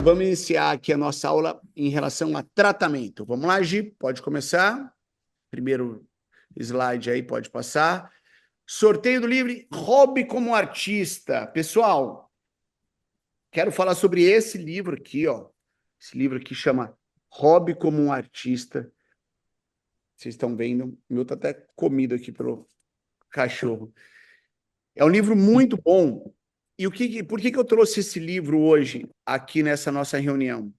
vamos iniciar aqui a nossa aula em relação a tratamento. Vamos lá, Gi, pode começar. Primeiro slide aí, pode passar. Sorteio do livro Hobby como Artista. Pessoal, quero falar sobre esse livro aqui, ó. Esse livro aqui chama Hobby como um Artista. Vocês estão vendo, o meu tá até comido aqui pelo cachorro. É um livro muito bom. E por que eu trouxe esse livro hoje aqui nessa nossa reunião?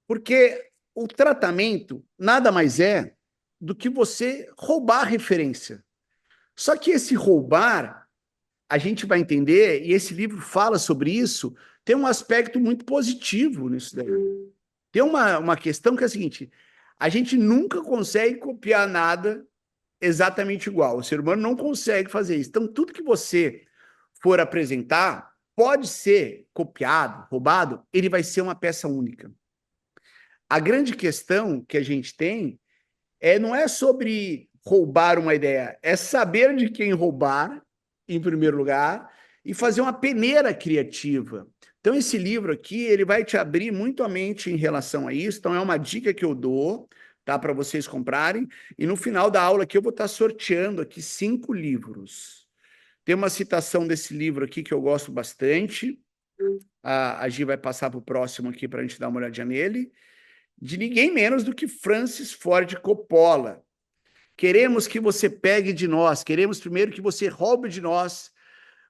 Porque o tratamento nada mais é do que você roubar a referência. Só que esse roubar, a gente vai entender, e esse livro fala sobre isso, tem um aspecto muito positivo nisso daí. Tem uma questão que é a seguinte: a gente nunca consegue copiar nada exatamente igual. O ser humano não consegue fazer isso. Então, tudo que você for apresentar pode ser copiado, roubado, ele vai ser uma peça única. A grande questão que a gente tem não é sobre roubar uma ideia, é saber de quem roubar, em primeiro lugar, e fazer uma peneira criativa. Então, esse livro aqui, ele vai te abrir muito a mente em relação a isso. Então, é uma dica que eu dou, tá, para vocês comprarem. E no final da aula aqui, eu vou estar sorteando aqui 5 livros. Tem uma citação desse livro aqui que eu gosto bastante. A Gi vai passar para o próximo aqui para a gente dar uma olhadinha nele. De ninguém menos do que Francis Ford Coppola. Queremos que você pegue de nós, queremos primeiro que você roube de nós,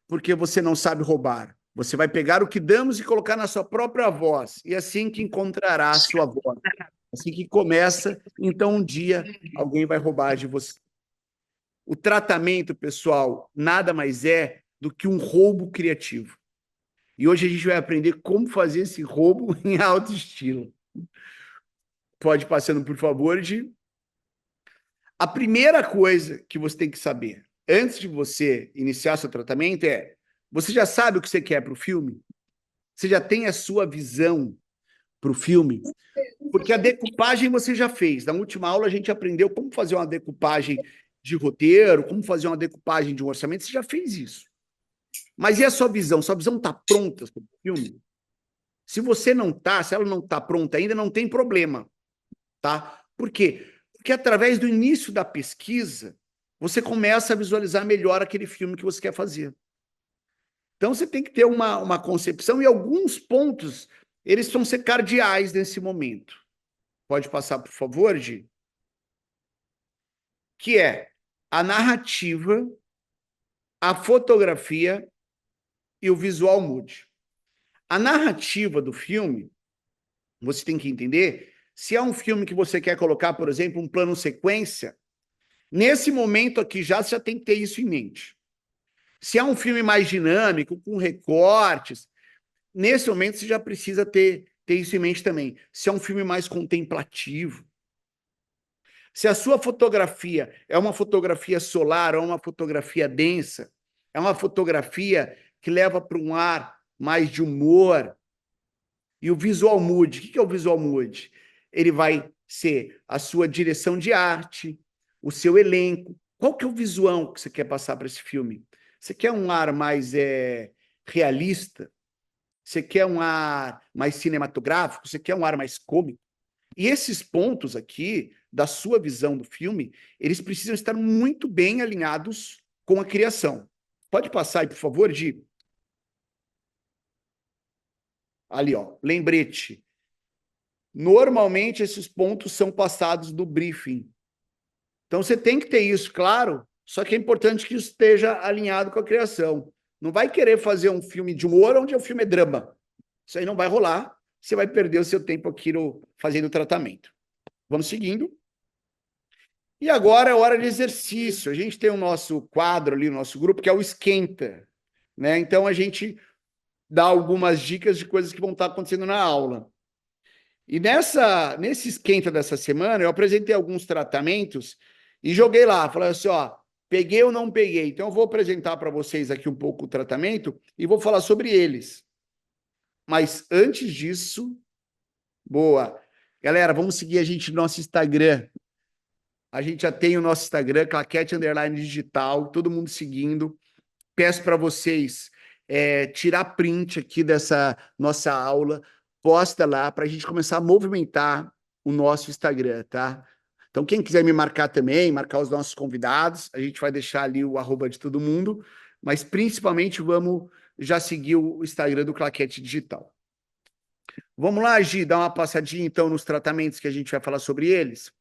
porque você não sabe roubar. Você vai pegar o que damos e colocar na sua própria voz, e assim que encontrará a sua voz. Assim que começa, então um dia alguém vai roubar de você. O tratamento, pessoal, nada mais é do que um roubo criativo. E hoje a gente vai aprender como fazer esse roubo em alto estilo. Pode passando, por favor, Gi. A primeira coisa que você tem que saber, antes de você iniciar seu tratamento, você já sabe o que você quer para o filme? Você já tem a sua visão para o filme? Porque a decupagem você já fez. Na última aula a gente aprendeu como fazer uma decupagem de roteiro, como fazer uma decupagem de um orçamento, você já fez isso. Mas e a sua visão? Sua visão está pronta para o filme? Se você não está, se ela não está pronta ainda, não tem problema, tá? Por quê? Porque através do início da pesquisa, você começa a visualizar melhor aquele filme que você quer fazer. Então, você tem que ter uma concepção e alguns pontos, eles vão ser cardeais nesse momento. Pode passar, por favor, Gi? Que é a narrativa, a fotografia e o visual mood. A narrativa do filme, você tem que entender, se é um filme que você quer colocar, por exemplo, um plano sequência, nesse momento aqui você já tem que ter isso em mente. Se é um filme mais dinâmico, com recortes, nesse momento você já precisa ter isso em mente também. Se é um filme mais contemplativo, se a sua fotografia é uma fotografia solar ou uma fotografia densa, é uma fotografia que leva para um ar mais de humor. E o visual mood, o que é o visual mood? Ele vai ser a sua direção de arte, o seu elenco. Qual que é o visual que você quer passar para esse filme? Você quer um ar mais realista? Você quer um ar mais cinematográfico? Você quer um ar mais cômico? E esses pontos aqui, da sua visão do filme, eles precisam estar muito bem alinhados com a criação. Pode passar aí, por favor, Gi? Ali, ó, lembrete. Normalmente, esses pontos são passados do briefing. Então, você tem que ter isso, claro, só que é importante que isso esteja alinhado com a criação. Não vai querer fazer um filme de humor onde o filme é drama. Isso aí não vai rolar, você vai perder o seu tempo aqui fazendo o tratamento. Vamos seguindo. E agora é hora de exercício. A gente tem o nosso quadro ali, o nosso grupo, que é o esquenta, né? Então, a gente dá algumas dicas de coisas que vão estar acontecendo na aula. E nesse esquenta dessa semana, eu apresentei alguns tratamentos e joguei lá, falei assim, ó, peguei ou não peguei. Então, eu vou apresentar para vocês aqui um pouco o tratamento e vou falar sobre eles. Mas antes disso, boa. Galera, vamos seguir a gente no nosso Instagram. A gente já tem o nosso Instagram, Claquete_Digital, todo mundo seguindo. Peço para vocês tirar print aqui dessa nossa aula, posta lá para a gente começar a movimentar o nosso Instagram, tá? Então, quem quiser me marcar também, marcar os nossos convidados, a gente vai deixar ali o arroba de todo mundo, mas principalmente vamos já seguir o Instagram do Claquete Digital. Vamos lá, Gi, dar uma passadinha então nos tratamentos que a gente vai falar sobre eles.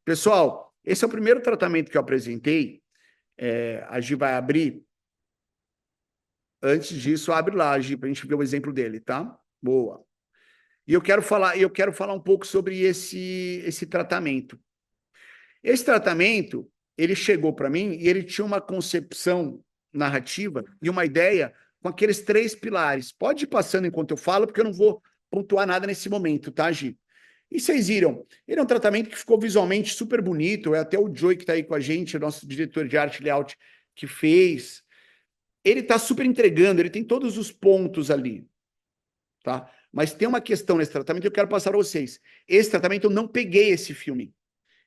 Pessoal, esse é o primeiro tratamento que eu apresentei. A Gi vai abrir. Antes disso, abre lá, Gi, para a gente ver o exemplo dele, tá? Boa. E eu quero falar um pouco sobre esse tratamento. Esse tratamento, ele chegou para mim e ele tinha uma concepção narrativa e uma ideia com aqueles 3 pilares. Pode ir passando enquanto eu falo, porque eu não vou pontuar nada nesse momento, tá, Gi? E vocês viram, ele é um tratamento que ficou visualmente super bonito, é até o Joey que está aí com a gente, o nosso diretor de arte e layout, que fez. Ele está super entregando, ele tem todos os pontos ali, tá? Mas tem uma questão nesse tratamento que eu quero passar a vocês. Esse tratamento, eu não peguei esse filme.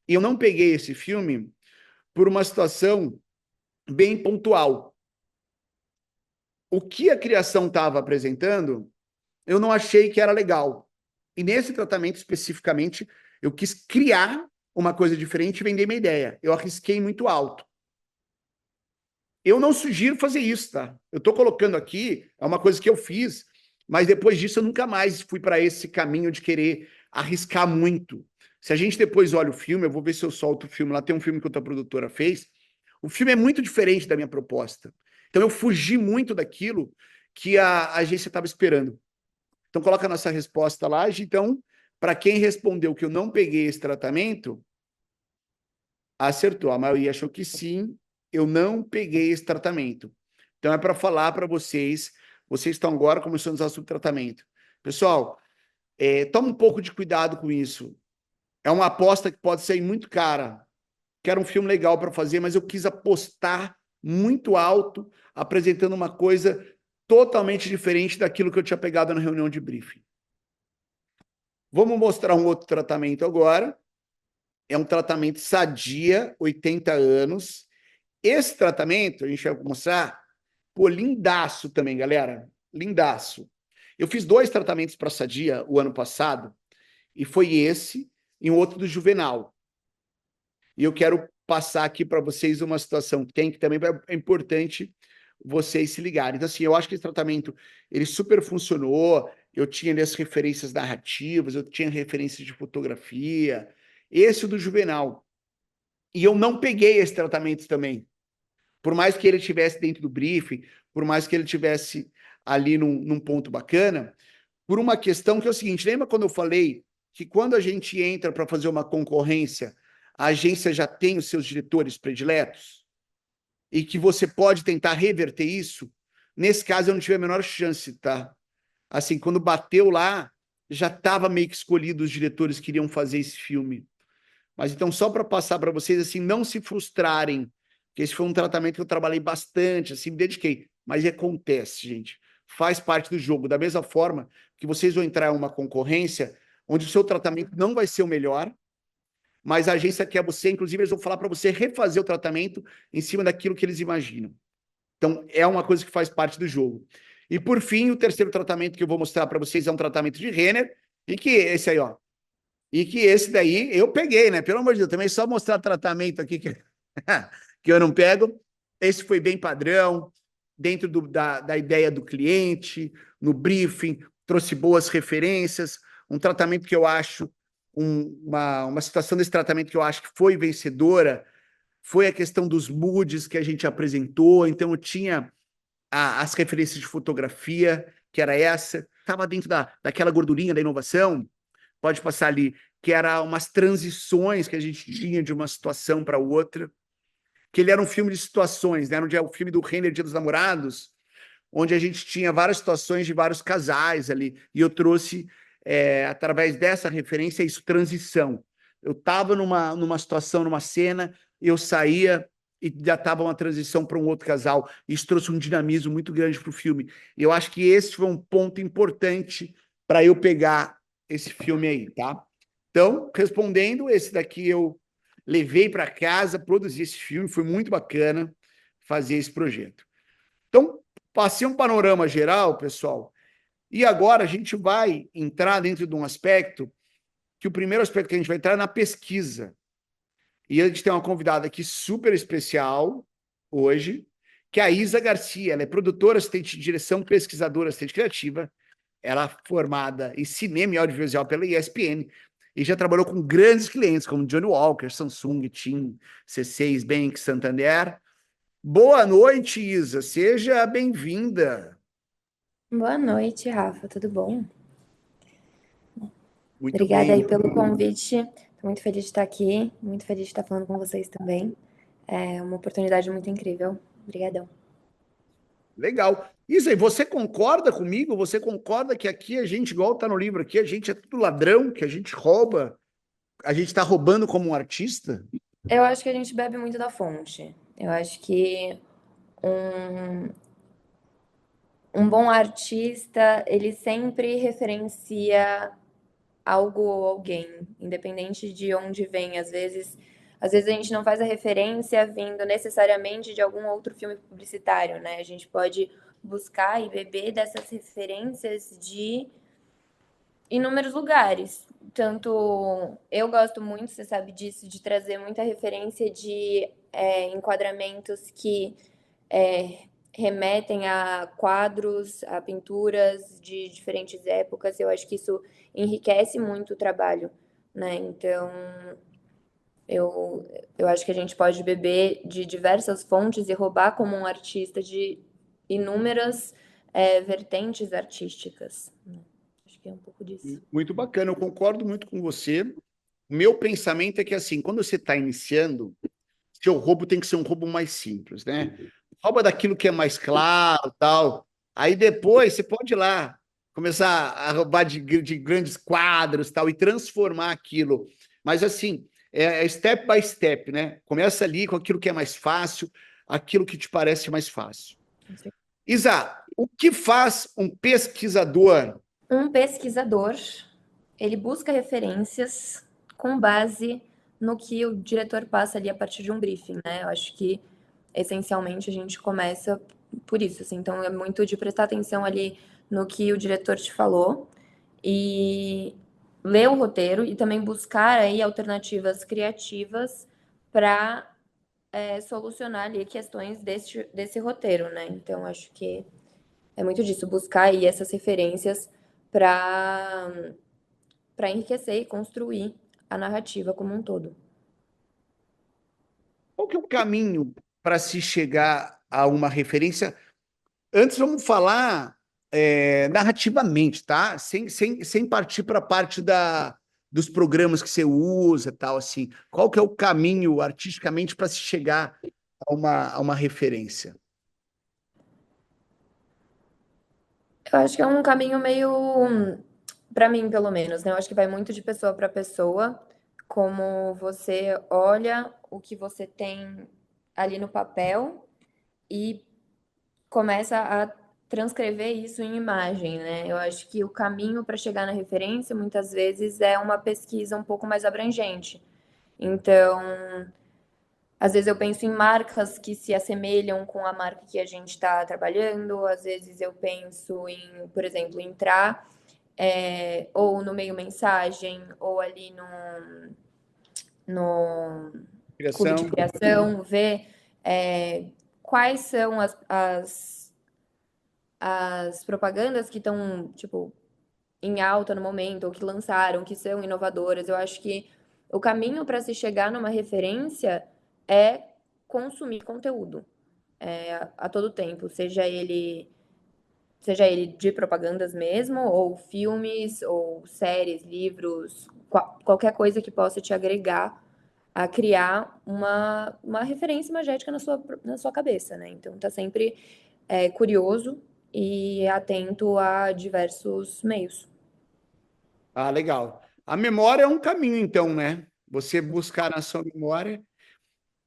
E eu não peguei esse filme por uma situação bem pontual. O que a criação estava apresentando, eu não achei que era legal. E nesse tratamento especificamente, eu quis criar uma coisa diferente e vender minha ideia. Eu arrisquei muito alto. Eu não sugiro fazer isso, tá? Eu estou colocando aqui, é uma coisa que eu fiz, mas depois disso eu nunca mais fui para esse caminho de querer arriscar muito. Se a gente depois olha o filme, eu vou ver se eu solto o filme. Lá tem um filme que outra produtora fez. O filme é muito diferente da minha proposta. Então eu fugi muito daquilo que a agência estava esperando. Então coloca a nossa resposta lá. Então, para quem respondeu que eu não peguei esse tratamento, acertou. A maioria achou que sim, eu não peguei esse tratamento. Então é para falar para vocês, vocês estão agora começando a usar subtratamento. Pessoal, toma um pouco de cuidado com isso. É uma aposta que pode sair muito cara. Quero um filme legal para fazer, mas eu quis apostar muito alto, apresentando uma coisa totalmente diferente daquilo que eu tinha pegado na reunião de briefing. Vamos mostrar um outro tratamento agora. É um tratamento sadia, 80 anos. Esse tratamento, a gente vai mostrar, pô, lindaço também, galera. Lindaço. Eu fiz 2 tratamentos para sadia o ano passado, e foi esse e um outro do juvenal. E eu quero passar aqui para vocês uma situação que tem, que também é importante vocês se ligarem. Então, assim, eu acho que esse tratamento, ele super funcionou, eu tinha ali as referências narrativas, eu tinha referências de fotografia, esse do juvenal. E eu não peguei esse tratamento também. Por mais que ele estivesse dentro do briefing, por mais que ele estivesse ali num ponto bacana, por uma questão que é o seguinte, lembra quando eu falei que quando a gente entra para fazer uma concorrência, a agência já tem os seus diretores prediletos? E que você pode tentar reverter isso? Nesse caso, eu não tive a menor chance, tá? Assim, quando bateu lá, já estava meio que escolhido os diretores que iriam fazer esse filme. Mas então, só para passar para vocês, assim, não se frustrarem, que esse foi um tratamento que eu trabalhei bastante, assim, me dediquei. Mas acontece, gente. Faz parte do jogo. Da mesma forma que vocês vão entrar em uma concorrência onde o seu tratamento não vai ser o melhor, mas a agência quer você, inclusive, eles vão falar para você refazer o tratamento em cima daquilo que eles imaginam. Então, é uma coisa que faz parte do jogo. E, por fim, o terceiro tratamento que eu vou mostrar para vocês é um tratamento de Renner, e que esse aí, ó, e que esse daí eu peguei, né? Pelo amor de Deus, também só mostrar tratamento aqui que, que eu não pego. Esse foi bem padrão, dentro da ideia do cliente, no briefing, trouxe boas referências, um tratamento que eu acho, uma situação desse tratamento que eu acho que foi vencedora, foi a questão dos moods que a gente apresentou. Então, eu tinha as referências de fotografia, que era essa, estava dentro daquela gordurinha da inovação, pode passar ali, que era umas transições que a gente tinha de uma situação para outra, que ele era um filme de situações, né? Onde é o filme do Renner, Dia dos Namorados, onde a gente tinha várias situações de vários casais ali, e eu trouxe, através dessa referência, isso, transição. Eu estava numa situação, numa cena, eu saía e já estava uma transição para um outro casal. Isso trouxe um dinamismo muito grande para o filme. E eu acho que esse foi um ponto importante para eu pegar esse filme aí, tá? Então, respondendo, esse daqui eu levei para casa, produzi esse filme, foi muito bacana fazer esse projeto. Então, passei um panorama geral, pessoal, E agora a gente vai entrar dentro de um aspecto, que o primeiro aspecto que a gente vai entrar é na pesquisa. E a gente tem uma convidada aqui super especial hoje, que é a Isa Garcia. Ela é produtora, assistente de direção, pesquisadora, assistente criativa. Ela é formada em cinema e audiovisual pela ESPN e já trabalhou com grandes clientes como Johnny Walker, Samsung, TIM, C6 Bank, Santander. Boa noite, Isa. Seja bem-vinda. Boa noite, Rafa. Tudo bom? Muito Obrigada aí bem. pelo convite. Estou muito feliz de estar aqui, muito feliz de estar falando com vocês também. É uma oportunidade muito incrível. Obrigadão. Legal. Isa, e você concorda comigo? Você concorda que aqui a gente, igual está no livro aqui, a gente é tudo ladrão, que a gente rouba, a gente está roubando como um artista? Eu acho que a gente bebe muito da fonte. Eu acho que um, um bom artista, ele sempre referencia algo ou alguém, independente de onde vem. Às vezes a gente não faz a referência vindo necessariamente de algum outro filme publicitário, né? A gente pode buscar e beber dessas referências de inúmeros lugares. Tanto eu gosto muito, você sabe disso, de trazer muita referência de enquadramentos que é, remetem a quadros, a pinturas de diferentes épocas. Eu acho que isso enriquece muito o trabalho, né? Então, eu, eu acho que a gente pode beber de diversas fontes e roubar como um artista de inúmeras vertentes artísticas, né? Acho que é um pouco disso. Muito bacana, eu concordo muito com você. Meu pensamento é que, assim, quando você está iniciando, seu roubo tem que ser um roubo mais simples, né? Rouba daquilo que é mais claro, tal. Aí depois você pode ir lá começar a roubar de grandes quadros, tal, e transformar aquilo. Mas assim, é step by step, né? Começa ali com aquilo que é mais fácil, aquilo que te parece mais fácil. Isa, o que faz um pesquisador? Um pesquisador, ele busca referências com base no que o diretor passa ali a partir de um briefing, né? Eu acho que essencialmente a gente começa por isso, assim. Então é muito de prestar atenção ali no que o diretor te falou e ler o roteiro e também buscar aí alternativas criativas para solucionar ali questões desse roteiro, né? Então acho que é muito disso, buscar aí essas referências para enriquecer e construir a narrativa como um todo. Qual que é o caminho para se chegar a uma referência? Antes vamos falar narrativamente, tá? Sem partir para a parte dos programas que você usa, tal, assim. Qual que é o caminho artisticamente para se chegar a uma referência? Eu acho que é um caminho meio, para mim, pelo menos, né? Eu acho que vai muito de pessoa para pessoa, como você olha o que você tem ali no papel e começa a transcrever isso em imagem, né? Eu acho que o caminho para chegar na referência, muitas vezes, é uma pesquisa um pouco mais abrangente. Então, às vezes eu penso em marcas que se assemelham com a marca que a gente está trabalhando, às vezes eu penso em, por exemplo, entrar ou no meio mensagem, ou ali no clube de Criação. criação, ver quais são as propagandas que estão, tipo, em alta no momento, ou que lançaram, que são inovadoras. Eu acho que o caminho para se chegar numa referência é consumir conteúdo a todo tempo, seja ele de propagandas mesmo, ou filmes, ou séries, livros, qualquer coisa que possa te agregar a criar uma referência imagética na sua cabeça, né? Então, tá sempre curioso e atento a diversos meios. Ah, legal. A memória é um caminho, então, né? Você buscar na sua memória,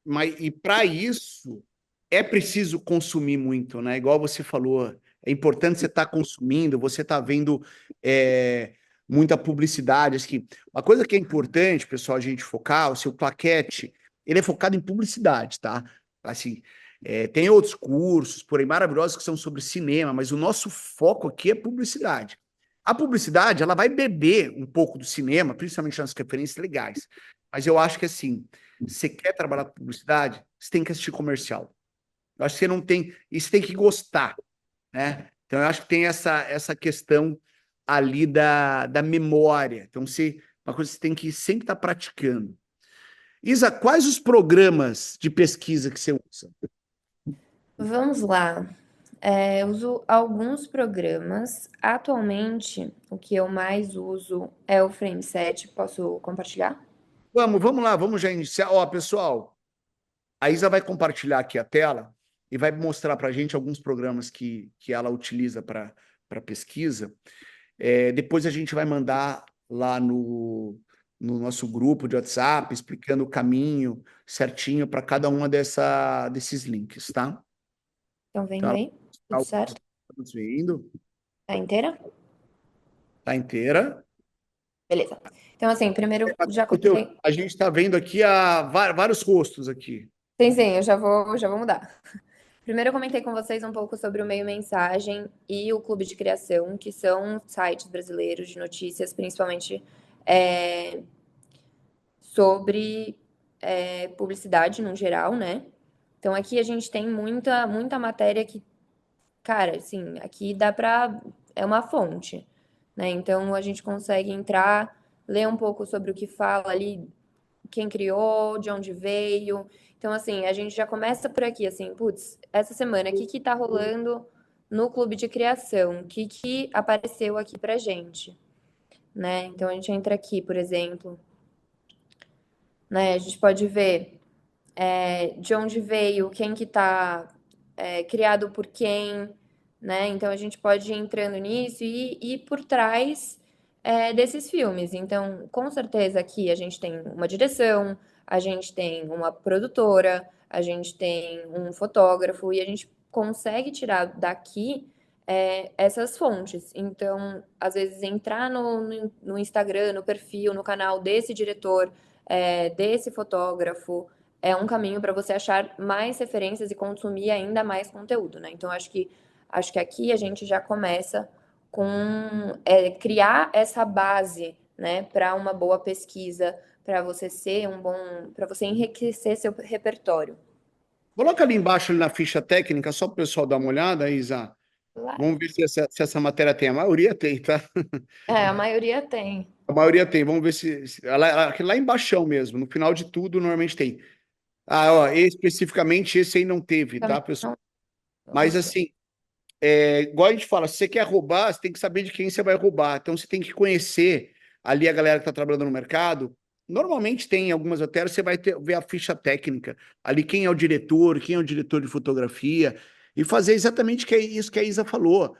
mas e para isso é preciso consumir muito, né? Igual você falou, é importante você estar consumindo, você está vendo é, muita publicidade. Assim. Uma coisa que é importante, pessoal, a gente focar, o seu plaquete, ele é focado em publicidade, tá? Assim, Tem outros cursos, por aí, maravilhosos que são sobre cinema, mas o nosso foco aqui é publicidade. A publicidade, ela vai beber um pouco do cinema, principalmente nas referências legais. Mas eu acho que, assim, você quer trabalhar com publicidade, você tem que assistir comercial. Eu acho que você não tem... E você tem que gostar, né? Então, eu acho que tem essa questão ali da memória. Então, uma coisa que você tem que sempre estar praticando. Isa, quais os programas de pesquisa que você usa? Vamos lá. Eu uso alguns programas. Atualmente, o que eu mais uso é o Frame7. Posso compartilhar? Vamos lá, vamos já iniciar. Ó, pessoal, a Isa vai compartilhar aqui a tela e vai mostrar para a gente alguns programas que ela utiliza para pesquisa. Depois a gente vai mandar lá no nosso grupo de WhatsApp, explicando o caminho certinho para cada uma desses links, tá? Estão vendo Então, aí? Tudo ela certo? estamos vendo, Tá inteira? tá inteira. Beleza. Então, assim, primeiro já O teu- comentei. a gente está vendo aqui vários rostos aqui. Sim, eu já vou mudar. Primeiro eu comentei com vocês um pouco sobre o Meio Mensagem e o Clube de Criação, que são sites brasileiros de notícias, principalmente é, sobre publicidade no geral, né? Então aqui a gente tem muita matéria que, cara, assim, aqui dá pra. É uma fonte, né? Então a gente consegue entrar, ler um pouco sobre o que fala ali, quem criou, de onde veio. Então, assim, a gente já começa por aqui, assim, putz, essa semana, o que que tá rolando no clube de criação? O que que apareceu aqui pra gente, né? Então a gente entra aqui, por exemplo, né? A gente pode ver de onde veio, quem que tá criado por quem, né? Então a gente pode ir entrando nisso e ir por trás desses filmes. Então, com certeza aqui a gente tem uma direção, a gente tem uma produtora, a gente tem um fotógrafo e a gente consegue tirar daqui essas fontes. Então, às vezes, entrar no Instagram, no perfil, no canal desse diretor, desse fotógrafo, é um caminho para você achar mais referências e consumir ainda mais conteúdo, né? Então, acho que aqui a gente já começa com criar essa base, né, para uma boa pesquisa, para você ser para você enriquecer seu repertório. Coloca ali embaixo, ali na ficha técnica, só para o pessoal dar uma olhada, Isa. Claro. Vamos ver se essa matéria tem. A maioria tem, tá? A maioria tem. A maioria tem. Vamos ver lá embaixo mesmo. No final de tudo, normalmente tem. Ah, ó, especificamente esse aí não teve, tá, Também pessoal? não. Mas Nossa. assim, igual a gente fala, se você quer roubar, você tem que saber de quem você vai roubar. Então você tem que conhecer ali a galera que está trabalhando no mercado. Normalmente tem em algumas matérias, você vai ver a ficha técnica, ali quem é o diretor de fotografia, e fazer exatamente isso que a Isa falou.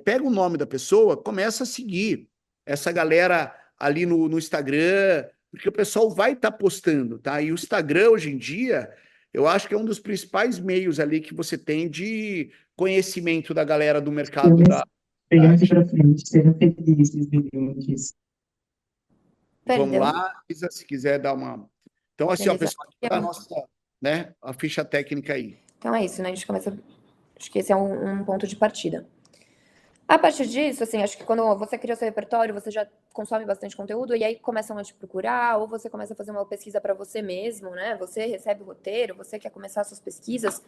Pega o nome da pessoa, começa a seguir essa galera ali no Instagram, porque o pessoal vai estar postando, tá? E o Instagram, hoje em dia, eu acho que é um dos principais meios ali que você tem de conhecimento da galera do mercado Filmes da pegando aqui arte. pra frente, sejam felizes, juntos. Vamos Perdão. lá, Isa, se quiser dar uma. Então, assim, ó, Beleza. pessoal, aqui tá a nossa, né, a ficha técnica aí. Então é isso, né? A gente começa. Acho que esse é um ponto de partida. A partir disso, assim, acho que quando você cria o seu repertório, você já consome bastante conteúdo e aí começam a te procurar, ou você começa a fazer uma pesquisa para você mesmo, né? Você recebe o roteiro, você quer começar suas pesquisas,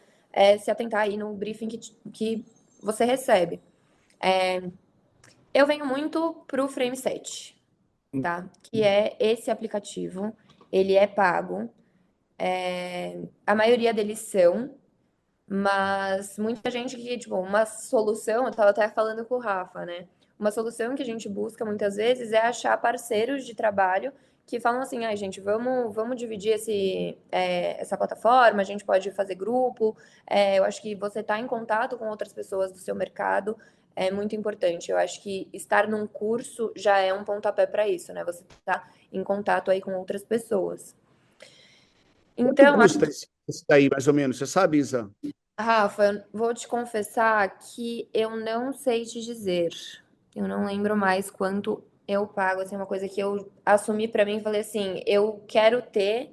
se atentar aí no briefing que você recebe. Eu venho muito pro Frame7, tá? Que é esse aplicativo, ele é pago, a maioria deles são, mas muita gente que, tipo, uma solução, eu tava até falando com o Rafa, né? Uma solução que a gente busca muitas vezes é achar parceiros de trabalho que falam assim, ai, gente, vamos dividir essa plataforma, a gente pode fazer grupo. Eu acho que você tá em contato com outras pessoas do seu mercado é muito importante. Eu acho que estar num curso já é um pontapé para isso, né? Você tá em contato aí com outras pessoas. Quanto Então, custa esse daí, mais ou menos? Você sabe, Isa? Rafa, eu vou te confessar que eu não sei te dizer. Eu não lembro mais quanto eu pago. Assim, uma coisa que eu assumi pra mim e falei assim: eu quero ter.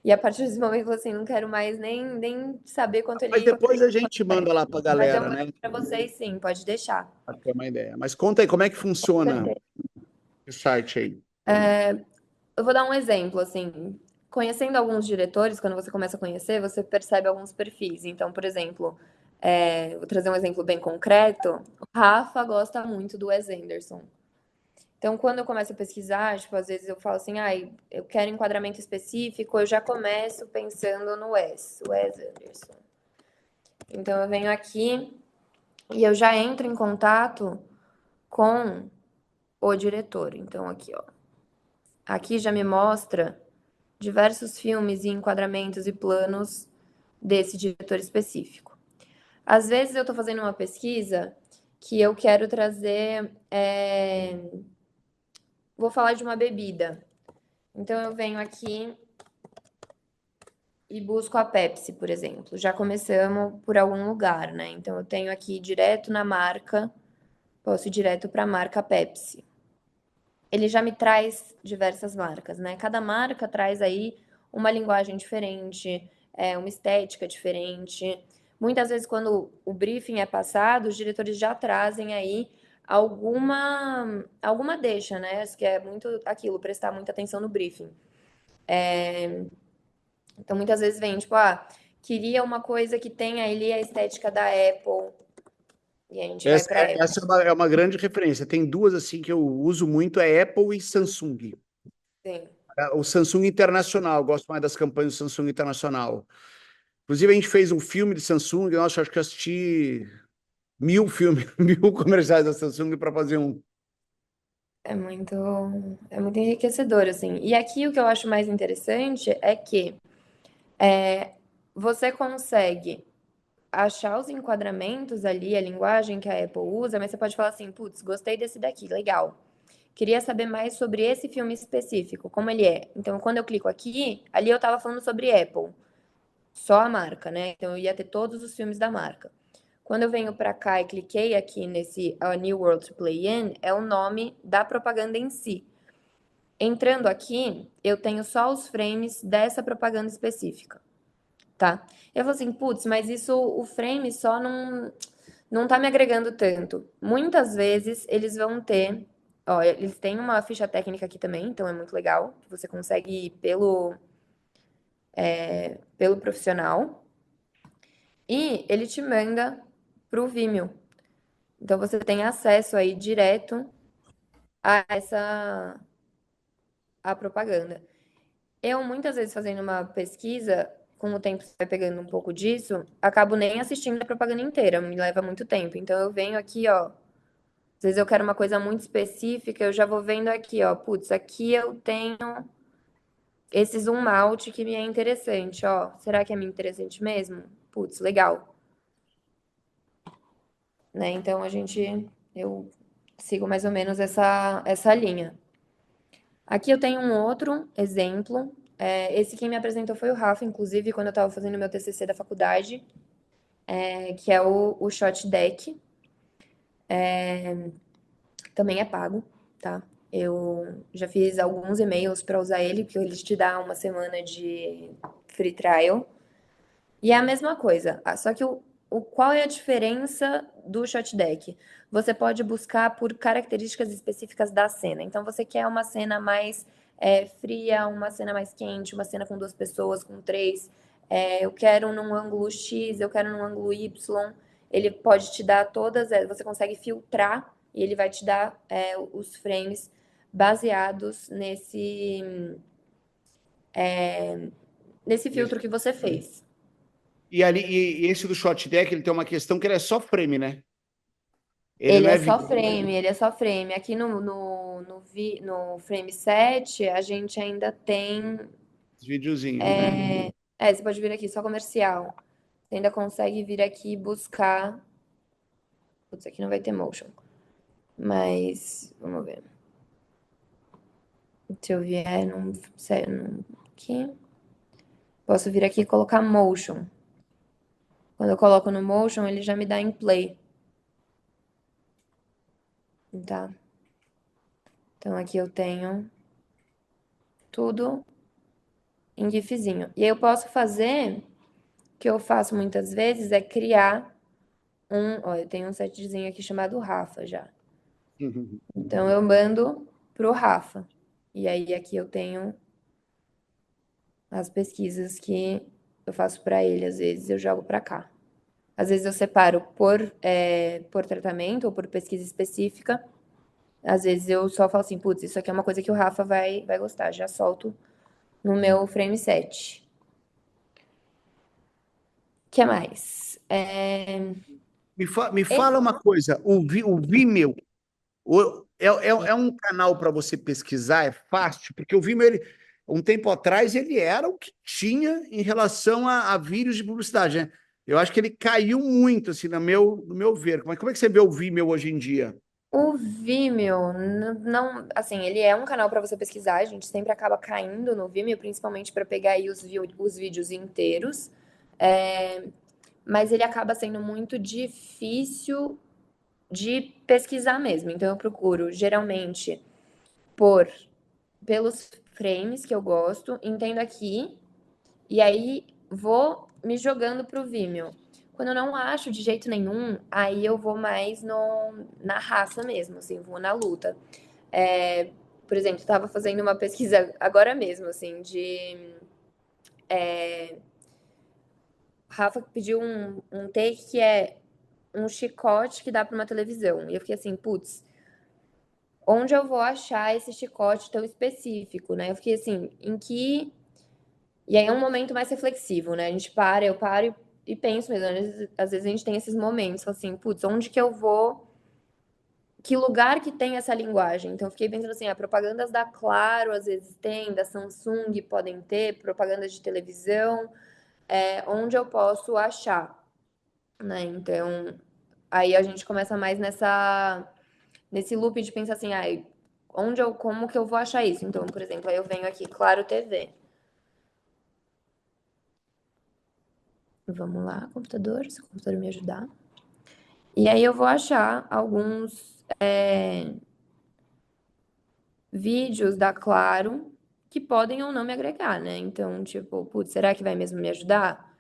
E a partir desse momento, eu falei assim, não quero mais nem saber Mas quanto depois ele a gente manda lá para a Mas eu galera, mando né? para vocês, sim, pode deixar. Para ter uma ideia. Mas conta aí, como é que funciona Perfeito. o site aí? Eu vou dar um exemplo, assim, conhecendo alguns diretores, quando você começa a conhecer, você percebe alguns perfis. Então, por exemplo, vou trazer um exemplo bem concreto. O Rafa gosta muito do Wes Anderson. Então, quando eu começo a pesquisar, tipo, às vezes eu falo assim, ai, eu quero enquadramento específico, eu já começo pensando no Wes Anderson. Então, eu venho aqui e eu já entro em contato com o diretor. Então, aqui, ó. Aqui já me mostra diversos filmes e enquadramentos e planos desse diretor específico. Às vezes eu estou fazendo uma pesquisa que eu quero trazer. Vou falar de uma bebida. Então eu venho aqui e busco a Pepsi, por exemplo. Já começamos por algum lugar, né? Então eu tenho aqui direto na marca, posso ir direto para a marca Pepsi. Ele já me traz diversas marcas, né? Cada marca traz aí uma linguagem diferente, uma estética diferente. Muitas vezes, quando o briefing é passado, os diretores já trazem aí alguma deixa, né? Que é muito aquilo, prestar muita atenção no briefing. Então, muitas vezes vem, tipo, queria uma coisa que tenha ali a estética da Apple, e a gente vai Essa, para Apple. essa é uma grande referência. Tem duas assim que eu uso muito, é Apple e Samsung. Sim. O Samsung Internacional, gosto mais das campanhas do Samsung Internacional. Inclusive, a gente fez um filme de Samsung, nossa, acho que eu assisti 1000 filmes, 1000 comerciais da Samsung para fazer um. É muito, é muito enriquecedor, assim. E aqui o que eu acho mais interessante é que você consegue achar os enquadramentos ali, a linguagem que a Apple usa, mas você pode falar assim, putz, gostei desse daqui, legal. Queria saber mais sobre esse filme específico, como ele é. Então, quando eu clico aqui, ali eu estava falando sobre Apple, só a marca, né? Então, eu ia ter todos os filmes da marca. Quando eu venho para cá e cliquei aqui nesse A New World to Play In, é o nome da propaganda em si. Entrando aqui, eu tenho só os frames dessa propaganda específica, tá? Eu falo assim, putz, mas isso, o frame só não tá me agregando tanto. Muitas vezes eles vão ter, ó, eles têm uma ficha técnica aqui também, então é muito legal, que você consegue ir pelo profissional, e ele te manda pro Vimeo. Então você tem acesso aí direto a essa a propaganda. Eu, muitas vezes, fazendo uma pesquisa, com o tempo você vai pegando um pouco disso, acabo nem assistindo a propaganda inteira, me leva muito tempo. Então, eu venho aqui, ó. Às vezes eu quero uma coisa muito específica, eu já vou vendo aqui, ó. Putz, aqui eu tenho esse zoom out que me é interessante, ó. Será que é me interessante mesmo? Putz, legal. Né? Então, eu sigo mais ou menos essa linha. Aqui eu tenho um outro exemplo. Esse quem me apresentou foi o Rafa, inclusive, quando eu estava fazendo meu TCC da faculdade, que é o Shot Deck. Também é pago, tá? Eu já fiz alguns e-mails para usar ele, porque eles te dão uma semana de free trial. E é a mesma coisa, só que qual é a diferença do shot deck? Você pode buscar por características específicas da cena. Então, você quer uma cena mais fria, uma cena mais quente, uma cena com duas pessoas, com três. Eu quero num ângulo X, eu quero num ângulo Y. Ele pode te dar todas, você consegue filtrar e ele vai te dar os frames baseados nesse filtro que você fez. E ali, e esse do shot deck, ele tem uma questão que ele é só frame, né? Ele Ele não é é só vídeo, frame, ele é só frame. Aqui no frame 7 a gente ainda tem. videozinhos, né? Você pode vir aqui, só comercial. Você ainda consegue vir aqui e buscar. Putz, aqui não vai ter motion. Mas, vamos ver. Se eu vier aqui. Posso vir aqui e colocar motion. Quando eu coloco no motion, ele já me dá em play. Tá? Então aqui eu tenho tudo em GIFzinho. E aí eu posso fazer, o que eu faço muitas vezes é criar ó, eu tenho um setzinho aqui chamado Rafa já. Então eu mando pro Rafa. E aí aqui eu tenho as pesquisas que eu faço para ele, às vezes eu jogo para cá. Às vezes eu separo por tratamento ou por pesquisa específica. Às vezes eu só falo assim, putz, isso aqui é uma coisa que o Rafa vai gostar. Já solto no meu frame set. O que mais? Me fala Esse- uma coisa, o Vimeo é um canal para você pesquisar, é fácil, porque o Vimeo, um tempo atrás, ele era o que tinha em relação a vídeos de publicidade, né? Eu acho que ele caiu muito, assim, no meu ver. Como é que você vê o Vimeo hoje em dia? O Vimeo, não, assim, ele é um canal para você pesquisar, a gente sempre acaba caindo no Vimeo, principalmente para pegar aí os vídeos inteiros, mas ele acaba sendo muito difícil de pesquisar mesmo. Então eu procuro geralmente por pelos frames que eu gosto, entendo aqui e aí vou me jogando pro Vimeo. Quando eu não acho de jeito nenhum, aí eu vou mais no, na raça mesmo, assim, vou na luta. É, por exemplo, estava fazendo uma pesquisa agora mesmo, assim, de. Rafa pediu um take que é um chicote que dá para uma televisão. E eu fiquei assim, putz, onde eu vou achar esse chicote tão específico, né? Eu fiquei assim, em que. E aí é um momento mais reflexivo, né? A gente para, eu paro e penso mesmo. Às vezes a gente tem esses momentos, fala assim, putz, onde que eu vou. Que lugar que tem essa linguagem? Então, eu fiquei pensando assim, propagandas da Claro às vezes tem, da Samsung podem ter, propagandas de televisão, onde eu posso achar, né? Então, aí a gente começa mais nesse loop de pensar assim, como que eu vou achar isso? Então, por exemplo, aí eu venho aqui, Claro TV. Vamos lá, computador, se o computador me ajudar. E aí eu vou achar alguns vídeos da Claro que podem ou não me agregar, né? Então, tipo, putz, será que vai mesmo me ajudar?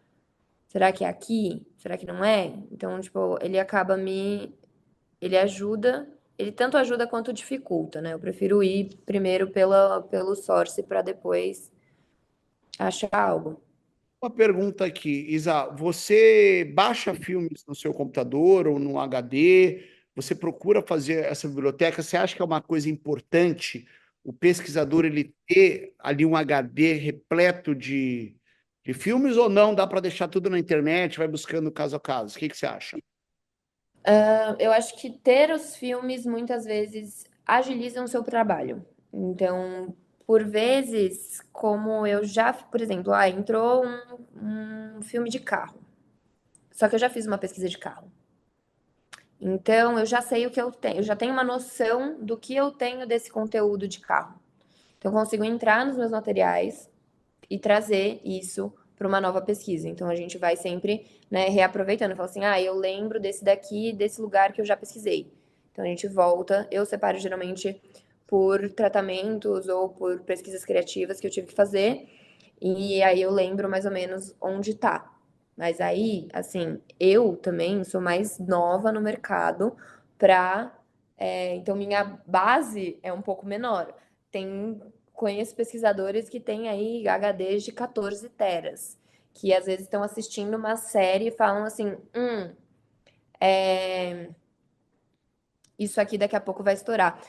Será que é aqui? Será que não é? Então, tipo, ele acaba me. Ele ajuda, ele tanto ajuda quanto dificulta, né? Eu prefiro ir primeiro pelo source para depois achar algo. Uma pergunta aqui, Isa, você baixa filmes no seu computador ou no HD? Você procura fazer essa biblioteca? Você acha que é uma coisa importante o pesquisador ele ter ali um HD repleto de filmes ou não? Dá para deixar tudo na internet, vai buscando caso a caso? O que você acha? Eu acho que ter os filmes muitas vezes agilizam o seu trabalho. Então, por vezes, como eu já, por exemplo, entrou um filme de carro. Só que eu já fiz uma pesquisa de carro. Então, eu já sei o que eu tenho, eu já tenho uma noção do que eu tenho desse conteúdo de carro. Então, eu consigo entrar nos meus materiais e trazer isso para uma nova pesquisa. Então, a gente vai sempre, né, reaproveitando. Fala assim, eu lembro desse daqui, desse lugar que eu já pesquisei. Então, a gente volta. Eu separo geralmente por tratamentos ou por pesquisas criativas que eu tive que fazer. E aí eu lembro mais ou menos onde tá. Mas aí, assim, eu também sou mais nova no mercado então minha base é um pouco menor. Conheço pesquisadores que têm aí HDs de 14 teras, que às vezes estão assistindo uma série e falam assim, isso aqui daqui a pouco vai estourar.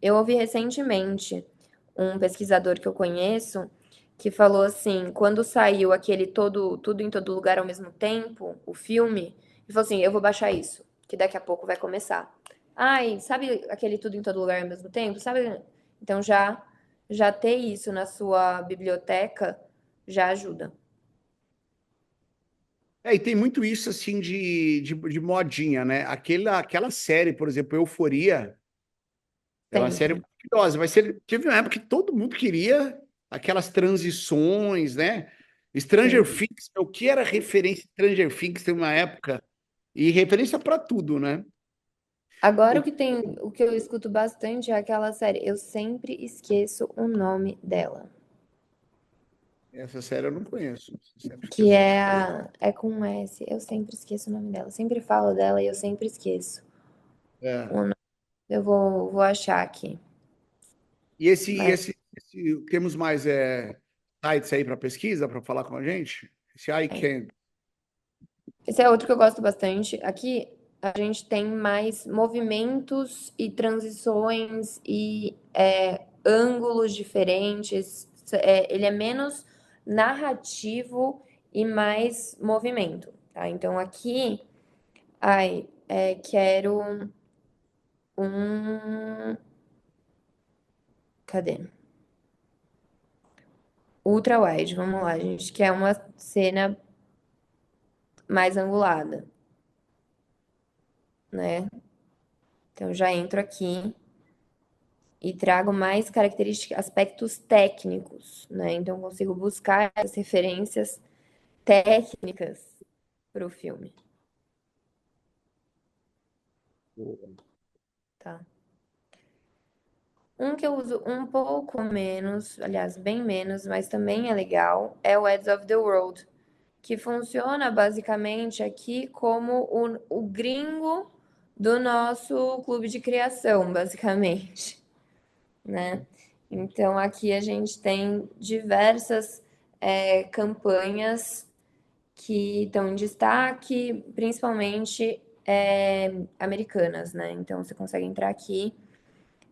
Eu ouvi recentemente um pesquisador que eu conheço que falou assim, quando saiu aquele tudo em todo lugar ao mesmo tempo, o filme, ele falou assim, eu vou baixar isso, que daqui a pouco vai começar. Ai, sabe aquele tudo em todo lugar ao mesmo tempo? Sabe? Então já ter isso na sua biblioteca já ajuda. E tem muito isso assim de modinha, né? Aquela série, por exemplo, Euforia, é uma série Sempre. maravilhosa. Teve uma época que todo mundo queria aquelas transições, né? Stranger Sim. Things, o que era referência Stranger Things tem uma época e referência para tudo, né? Agora O- o que eu escuto bastante é aquela série. Eu sempre esqueço o nome dela. Essa série eu não conheço. que é com um S. Eu sempre esqueço o nome dela. Eu sempre falo dela e eu sempre esqueço. É. O nome. Eu vou achar aqui. E Mas temos mais sites aí para pesquisa, para falar com a gente? Esse iCan. esse é outro que eu gosto bastante. Aqui a gente tem mais movimentos e transições e ângulos diferentes. Ele é menos narrativo e mais movimento, tá? Então aqui, quero um. Cadê? Ultra wide, vamos lá, gente. Que é uma cena mais angulada, né? Então já entro aqui e trago mais características, aspectos técnicos, né? Então consigo buscar as referências técnicas para o filme, tá? Um que eu uso um pouco menos, aliás, bem menos, mas também é legal, é o Edge of the World, que funciona basicamente aqui como o gringo do nosso clube de criação, basicamente, né? Então aqui a gente tem diversas campanhas que estão em destaque, principalmente americanas, né? Então você consegue entrar aqui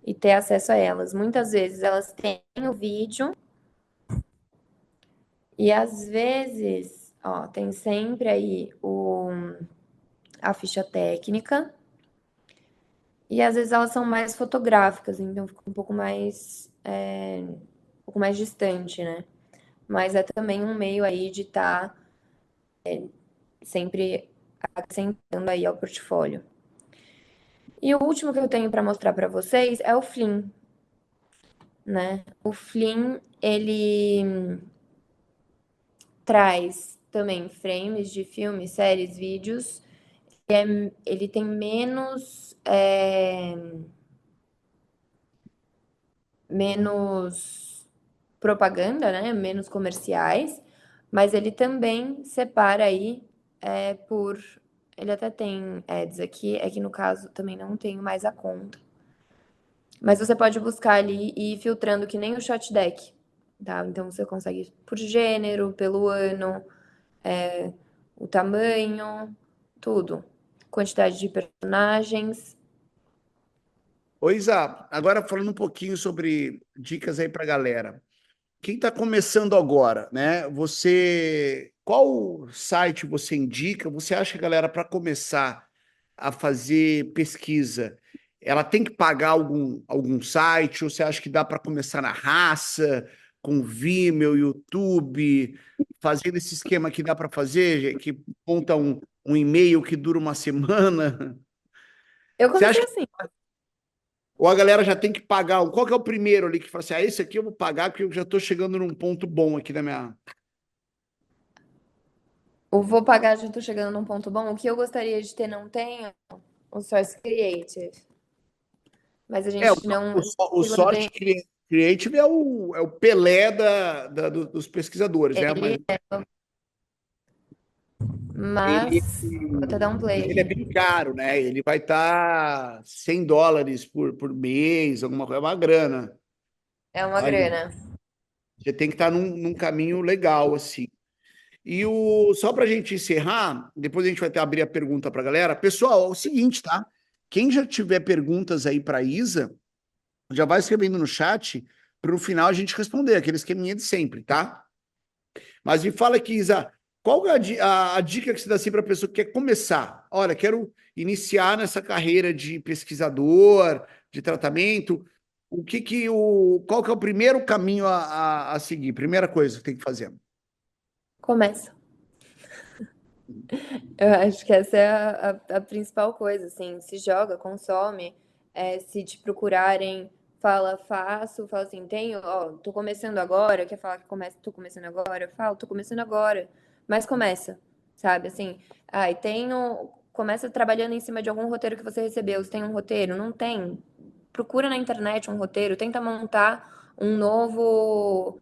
e ter acesso a elas. Muitas vezes elas têm o vídeo e às vezes, ó, tem sempre aí a ficha técnica e às vezes elas são mais fotográficas, então fica um pouco mais distante, né? Mas é também um meio aí de estar sempre acrescentando aí ao portfólio. E o último que eu tenho para mostrar para vocês é o Flim, né? O Flim, ele traz também frames de filmes, séries, vídeos. Ele tem menos propaganda, né? Menos comerciais, mas ele também separa aí por. Ele até tem ads aqui, é que no caso também não tenho mais a conta. Mas você pode buscar ali e ir filtrando que nem o Shot Deck, tá? Então você consegue por gênero, pelo ano, o tamanho, tudo. Quantidade de personagens. Ô, Isa, agora falando um pouquinho sobre dicas aí para galera. Quem está começando agora, né? Qual site você indica? Você acha que a galera, para começar a fazer pesquisa, ela tem que pagar algum site? Ou você acha que dá para começar na raça, com Vimeo, YouTube, fazendo esse esquema que dá para fazer, que conta um e-mail que dura uma semana? Eu Você comecei acha assim. ou a galera já tem que pagar? Qual que é o primeiro ali que fala assim, esse aqui eu vou pagar porque eu já estou chegando num ponto bom aqui da minha... O Vou Pagar, já tô chegando num ponto bom. O que eu gostaria de ter, não tenho, o Source Creative. Mas a É, gente não. o Sorte Creative é o Pelé dos pesquisadores, né? Mas Ele é, ele, mas. Vou até dar um play ele é aqui. bem caro, né? Ele vai estar US$ 100 por mês, alguma coisa, é uma grana. É uma Aí, grana. você tem que estar num caminho legal, assim. Só para a gente encerrar, depois a gente vai abrir a pergunta para a galera. Pessoal, é o seguinte, tá? Quem já tiver perguntas aí para a Isa, já vai escrevendo no chat para no final a gente responder, aquele esqueminha de sempre, tá? Mas me fala aqui, Isa, qual é a dica que você dá assim para a pessoa que quer começar? Olha, quero iniciar nessa carreira de pesquisador, de tratamento. Qual que é o primeiro caminho a seguir? Primeira coisa que tem que fazer. Começa. Eu acho que essa é a principal coisa, assim, se joga, consome, se te procurarem, fala, faço, fala assim, tenho, ó, tô começando agora, quer falar que tô começando agora? Eu falo, tô começando agora, mas começa, sabe, assim, ai, começa trabalhando em cima de algum roteiro que você recebeu, você tem um roteiro? Não tem? Procura na internet um roteiro, tenta montar um novo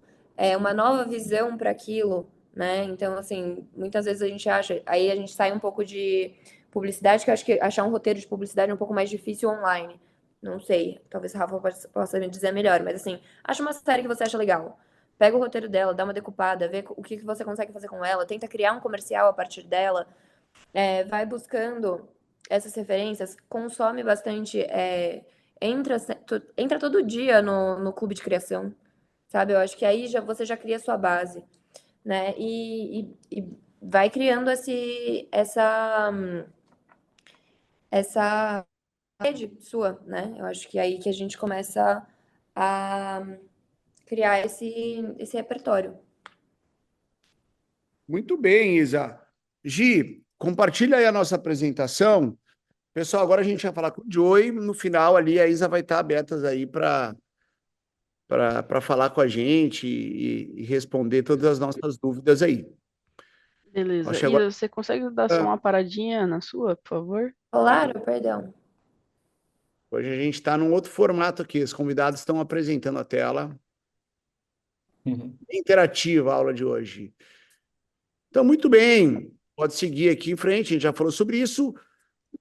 uma nova visão para aquilo, né? Então, assim, muitas vezes a gente acha, aí a gente sai um pouco de publicidade, que eu acho que achar um roteiro de publicidade é um pouco mais difícil online. Não sei, talvez o Rafa possa me dizer melhor, mas assim, acha uma série que você acha legal. Pega o roteiro dela, dá uma decupada, vê o que você consegue fazer com ela, tenta criar um comercial a partir dela, vai buscando essas referências, consome bastante, entra todo dia no clube de criação, sabe? Eu acho que aí você já cria a sua base, né? E vai criando essa rede sua, né? Eu acho que é aí que a gente começa a criar esse repertório. Muito bem, Isa. Gi, compartilha aí a nossa apresentação. Pessoal, agora a gente vai falar com o Joey. No final ali, a Isa vai estar aberta aí para falar com a gente e responder todas as nossas dúvidas aí. Beleza. Acho que agora Isa, você consegue dar só uma paradinha na sua, por favor? Claro, perdão. hoje a gente está num outro formato aqui. Os convidados estão apresentando a tela. Interativa a aula de hoje. Então, muito bem. Pode seguir aqui em frente. A gente já falou sobre isso.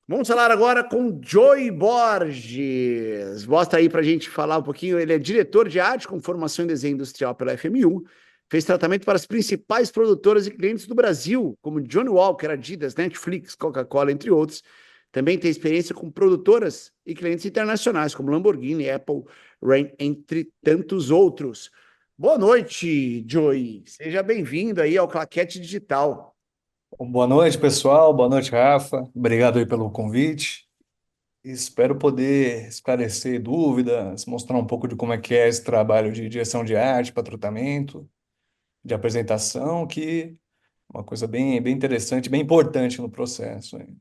Vamos falar agora com Joey Borges. Mostra aí para a gente falar um pouquinho. Ele é diretor de arte com formação em desenho industrial pela FMU. Fez tratamento para as principais produtoras e clientes do Brasil, como Johnny Walker, Adidas, Netflix, Coca-Cola, entre outros. Também tem experiência com produtoras e clientes internacionais, como Lamborghini, Apple, Rain, entre tantos outros. Boa noite, Joey. Seja bem-vindo aí ao Claquete Digital. Boa noite, pessoal. Boa noite, Rafa. Obrigado aí pelo convite. Espero poder esclarecer dúvidas, mostrar um pouco de como é que é esse trabalho de direção de arte para tratamento, de apresentação, que é uma coisa bem interessante, bem importante no processo, hein?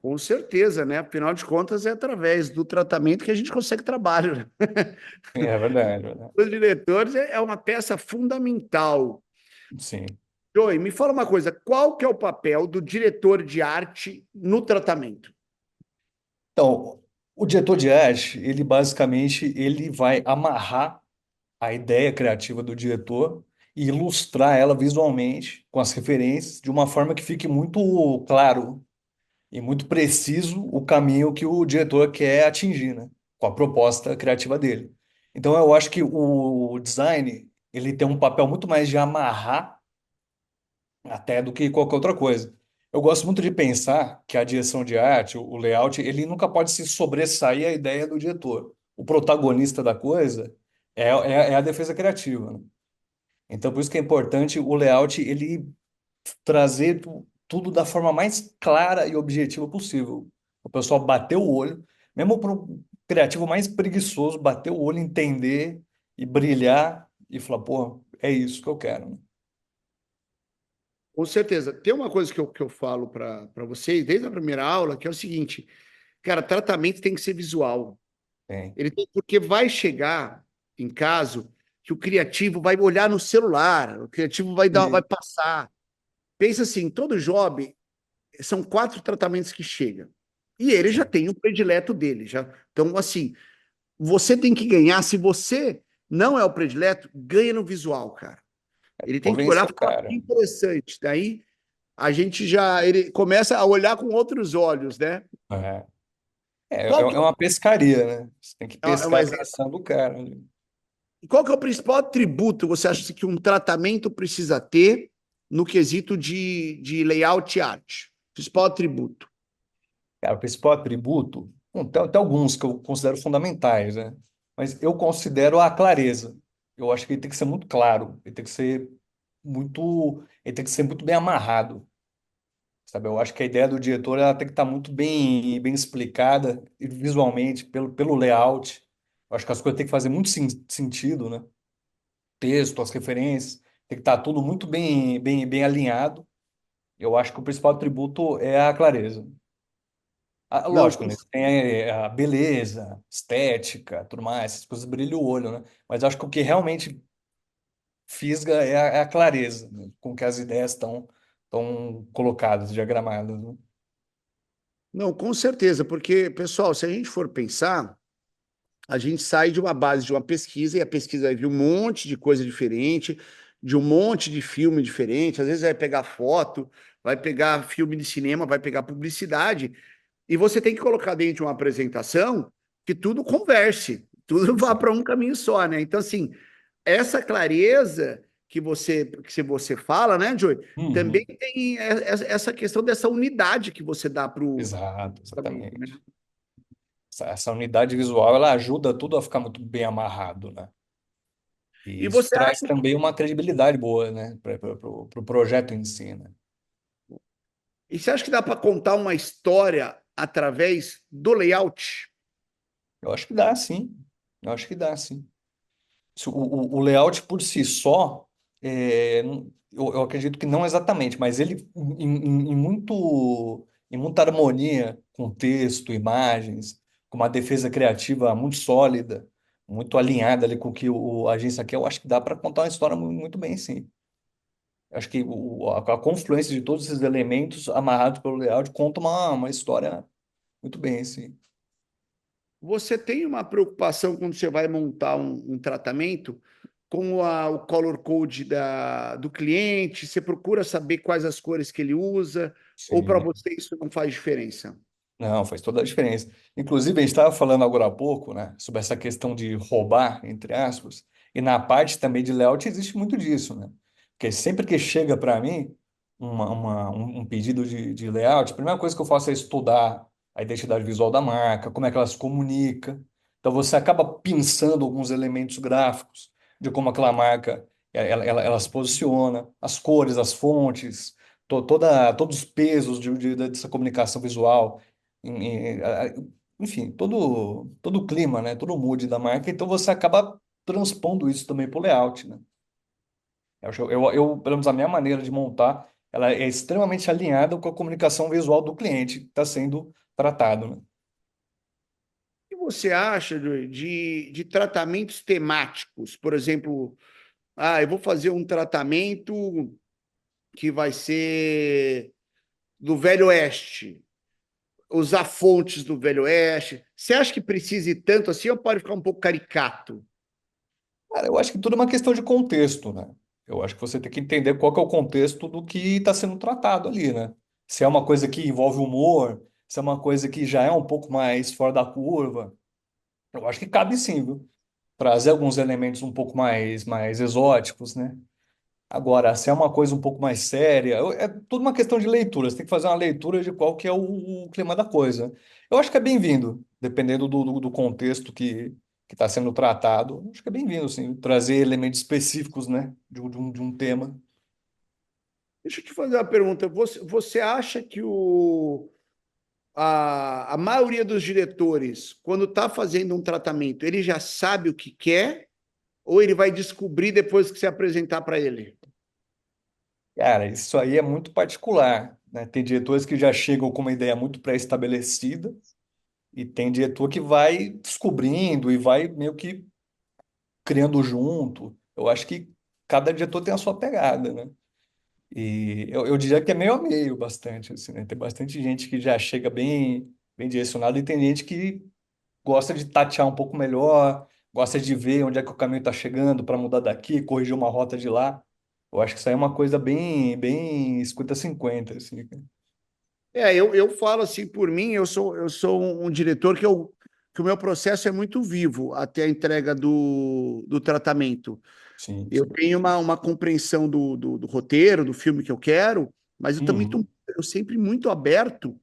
Com certeza, né? Afinal de contas, é através do tratamento que a gente consegue trabalho, né? É verdade, é verdade. Os diretores é uma peça fundamental. Sim. Joey, me fala uma coisa, qual que é o papel do diretor de arte no tratamento? Então, o diretor de arte, ele basicamente ele vai amarrar a ideia criativa do diretor e ilustrar ela visualmente com as referências de uma forma que fique muito claro e muito preciso o caminho que o diretor quer atingir, né? Com a proposta criativa dele. Então eu acho que o design ele tem um papel muito mais de amarrar até do que qualquer outra coisa. Eu gosto muito de pensar que a direção de arte, o layout, ele nunca pode se sobressair à ideia do diretor. O protagonista da coisa é a defesa criativa, né? Então por isso que é importante o layout ele trazer tudo da forma mais clara e objetiva possível. O pessoal bater o olho, mesmo para o criativo mais preguiçoso, bater o olho, entender e brilhar e falar, pô, é isso que eu quero, né? Com certeza. Tem uma coisa que eu falo para vocês desde a primeira aula, que é o seguinte, cara, tratamento tem que ser visual. Tem. Porque vai chegar em caso que o criativo vai olhar no celular, o criativo vai E, passar. Pensa assim, todo job são 4 tratamentos que chegam. E ele já sim. tem o predileto dele. Já. Então, assim, você tem que ganhar. Se você não é o predileto, ganha no visual, cara. Ele tem que olhar Convencer e o falar cara. que interessante. Daí a gente já. Ele começa a olhar com outros olhos, né? É. É Qual que uma pescaria, né? Você tem que é pescar a mais atenção do cara, né? qual que é o principal atributo você acha que um tratamento precisa ter no quesito de layout e arte? Principal atributo. Cara, o principal atributo, bom, tem alguns que eu considero fundamentais, né? Mas eu considero a clareza. Eu acho que ele tem que ser muito claro, ele tem que ser muito bem amarrado, sabe? Eu acho que a ideia do diretor ela tem que estar muito bem explicada e visualmente pelo layout. Eu acho que as coisas têm que fazer muito sentido, né? Texto, as referências, tem que estar tudo muito bem alinhado. Eu acho que o principal atributo é a clareza. Ah, Não, lógico, né? Tem a beleza, estética, tudo mais, essas coisas brilham o olho, né? Mas eu acho que o que realmente fisga é a clareza, né? Com que as ideias estão colocadas, diagramadas, né? não, com certeza, porque, pessoal, se a gente for pensar, a gente sai de uma base de uma pesquisa, e a pesquisa vai vir um monte de coisa diferente, de um monte de filme diferente, às vezes vai pegar foto, vai pegar filme de cinema, vai pegar publicidade, e você tem que colocar dentro de uma apresentação que tudo converse, tudo vá Sim. para um caminho só, né? Então, assim, essa clareza que você fala, né, Joey? Também Uhum. tem essa questão dessa unidade que você dá para o Exato, tratamento, né? exatamente. Essa unidade visual, ela ajuda tudo a ficar muito bem amarrado, né? E E isso você traz acha, também uma credibilidade boa, né, para o projeto em si, né? e você acha que dá para contar uma história através do layout? Eu acho que dá, sim. Eu acho que dá, sim. O layout por si só, eu acredito que não exatamente, mas ele, em muita harmonia com texto, imagens, com uma defesa criativa muito sólida, muito alinhada ali com o que a agência quer, eu acho que dá para contar uma história muito bem, sim. Acho que a confluência de todos esses elementos amarrados pelo layout conta uma história muito bem, sim. Você tem uma preocupação quando você vai montar um tratamento com o color code do cliente? Você procura saber quais as cores que ele usa? Ou para Sim. você isso não faz diferença? Não, faz toda a diferença. Inclusive, a gente estava falando agora há pouco, né, sobre essa questão de roubar, entre aspas, e na parte também de layout existe muito disso, né? Porque sempre que chega para mim um pedido de layout, a primeira coisa que eu faço é estudar a identidade visual da marca, como é que ela se comunica. Então, você acaba pensando alguns elementos gráficos de como aquela marca ela se posiciona, as cores, as fontes, todos os pesos dessa comunicação visual enfim, todo o clima, né? Todo o mood da marca. Então você acaba transpondo isso também para o layout, né? Pelo menos a minha maneira de montar, ela é extremamente alinhada com a comunicação visual do cliente que está sendo tratado, né? O que você acha de tratamentos temáticos? Por exemplo, eu vou fazer um tratamento que vai ser do Velho Oeste, usar fontes do Velho Oeste. Você acha que precisa ir tanto assim ou pode ficar um pouco caricato? Cara, eu acho que tudo é uma questão de contexto, né? Eu acho que você tem que entender qual que é o contexto do que está sendo tratado ali, né? Se é uma coisa que envolve humor, se é uma coisa que já é um pouco mais fora da curva, eu acho que cabe sim, viu? Trazer alguns elementos um pouco mais exóticos, né? Agora, se é uma coisa um pouco mais séria, é tudo uma questão de leitura. Você tem que fazer uma leitura de qual que é o clima da coisa. Eu acho que é bem-vindo, dependendo do contexto que está sendo tratado. Eu acho que é bem-vindo, sim, trazer elementos específicos, né, de um tema. Deixa eu te fazer uma pergunta. Você acha que a maioria dos diretores, quando está fazendo um tratamento, ele já sabe o que quer ou ele vai descobrir depois que se apresentar para ele? Cara, isso aí é muito particular, né? Tem diretores que já chegam com uma ideia muito pré-estabelecida e tem diretor que vai descobrindo e vai meio que criando junto. Eu acho que cada diretor tem a sua pegada, né? E eu diria que é meio a meio bastante, assim, né? Tem bastante gente que já chega bem direcionado e tem gente que gosta de tatear um pouco melhor, gosta de ver onde é que o caminho está chegando para mudar daqui, corrigir uma rota de lá. Eu acho que isso aí é uma coisa bem 50-50, assim. Eu falo assim por mim, eu sou um diretor que o meu processo é muito vivo até a entrega do tratamento. Sim, Eu sim. tenho uma compreensão do roteiro, do filme que eu quero, mas eu também Uhum. estou eu sempre muito aberto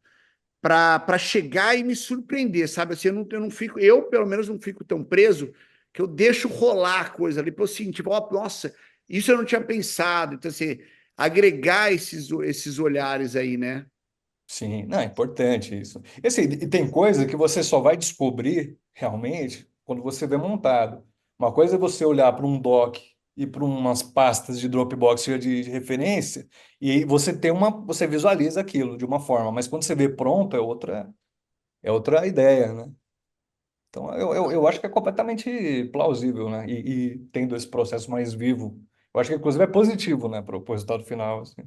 para chegar e me surpreender, sabe? Assim, eu não fico, eu pelo menos não fico tão preso que eu deixo rolar a coisa ali, para assim, tipo, ó, nossa, isso eu não tinha pensado. Então, assim, agregar esses olhares aí, né? Sim, não, é importante isso. E, assim, e tem coisa que você só vai descobrir realmente quando você vê montado. Uma coisa é você olhar para um doc e para umas pastas de Dropbox cheias de referência e aí você visualiza aquilo de uma forma, mas quando você vê pronto é outra ideia, né? Então eu acho que é completamente plausível, né? E tendo esse processo mais vivo, eu acho que inclusive é positivo, né, para o resultado final, assim.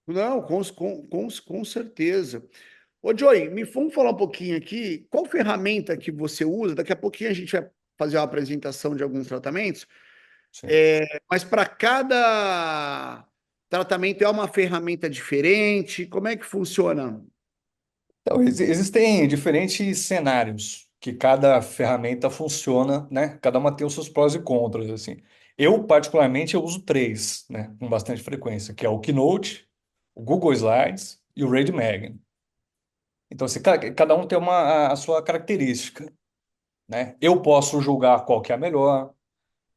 Não, com certeza. Ô, Joey, vamos falar um pouquinho aqui. Qual ferramenta que você usa? Daqui a pouquinho a gente vai fazer uma apresentação de alguns tratamentos. Sim. Mas para cada tratamento é uma ferramenta diferente? Como é que funciona? Então, existem diferentes cenários que cada ferramenta funciona, né? Cada uma tem os seus prós e contras, assim. Eu, particularmente, eu uso três, né? Com bastante frequência, que é o Keynote, o Google Slides e o RageMag. Então, assim, cada um tem a sua característica, né? Eu posso julgar qual que é a melhor,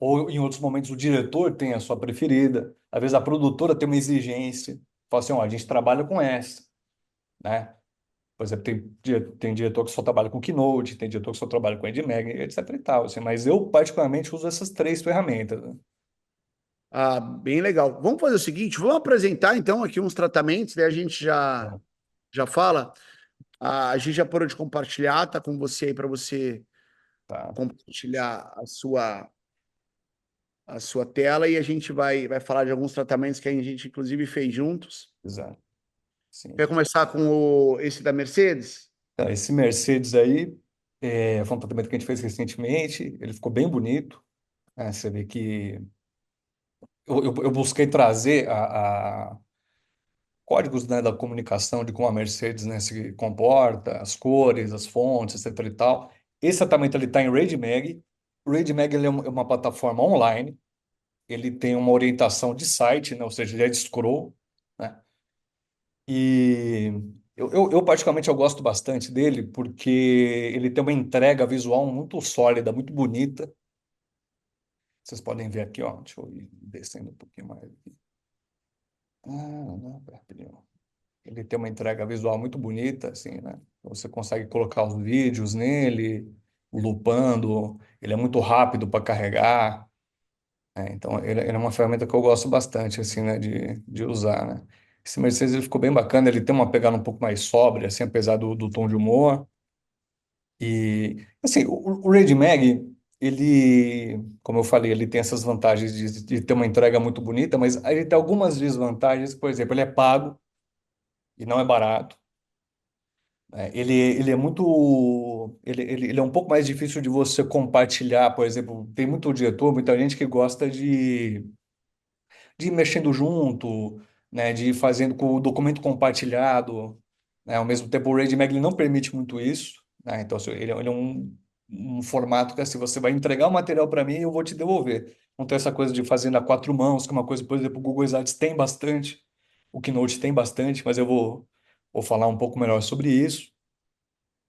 ou em outros momentos o diretor tem a sua preferida, às vezes a produtora tem uma exigência, fala assim, ó, a gente trabalha com essa, né? Por exemplo, tem diretor que só trabalha com Keynote, tem diretor que só trabalha com EdMag, etc e tal, assim, mas eu particularmente uso essas três ferramentas, né? Ah, bem legal. Vamos fazer o seguinte, vamos apresentar então aqui uns tratamentos, daí a gente Tá. já fala. A gente já parou de compartilhar, tá com você aí para você Tá, compartilhar a sua tela e a gente vai falar de alguns tratamentos que a gente inclusive fez juntos. exato, sim. Quer começar com esse da Mercedes? Tá, esse Mercedes aí foi um tratamento que a gente fez recentemente, ele ficou bem bonito, né? Você vê que eu busquei trazer códigos, né, da comunicação, de como a Mercedes, né, se comporta, as cores, as fontes, etc e tal. Esse tratamento ele está em RageMag. O RageMag ele é uma plataforma online, ele tem uma orientação de site, né, ou seja, ele é de scroll, né? E eu particularmente eu gosto bastante dele porque ele tem uma entrega visual muito sólida, muito bonita. Vocês podem ver aqui, ó, deixa eu ir descendo um pouquinho mais aqui. Ah, não, rapidinho. Ele tem uma entrega visual muito bonita, assim, né? Você consegue colocar os vídeos nele, lupando, ele é muito rápido para carregar, né? Então, ele é uma ferramenta que eu gosto bastante, assim, né, de usar, né? Esse Mercedes ele ficou bem bacana, ele tem uma pegada um pouco mais sóbria, assim, apesar do tom de humor. E, assim, o Raid Mag, ele, como eu falei, ele tem essas vantagens de ter uma entrega muito bonita, mas ele tem algumas desvantagens, por exemplo, ele é pago e não é barato. Ele é muito. Ele é um pouco mais difícil de você compartilhar, por exemplo. Tem muito diretor, muita gente que gosta de ir mexendo junto, né, de ir fazendo com o documento compartilhado, né, ao mesmo tempo o RageMag ele não permite muito isso, né, então assim, ele é um formato que assim, você vai entregar o material para mim e eu vou te devolver. Não tem essa coisa de fazer na quatro mãos, que é uma coisa, por exemplo, o Google Slides tem bastante, o Keynote tem bastante, mas vou falar um pouco melhor sobre isso.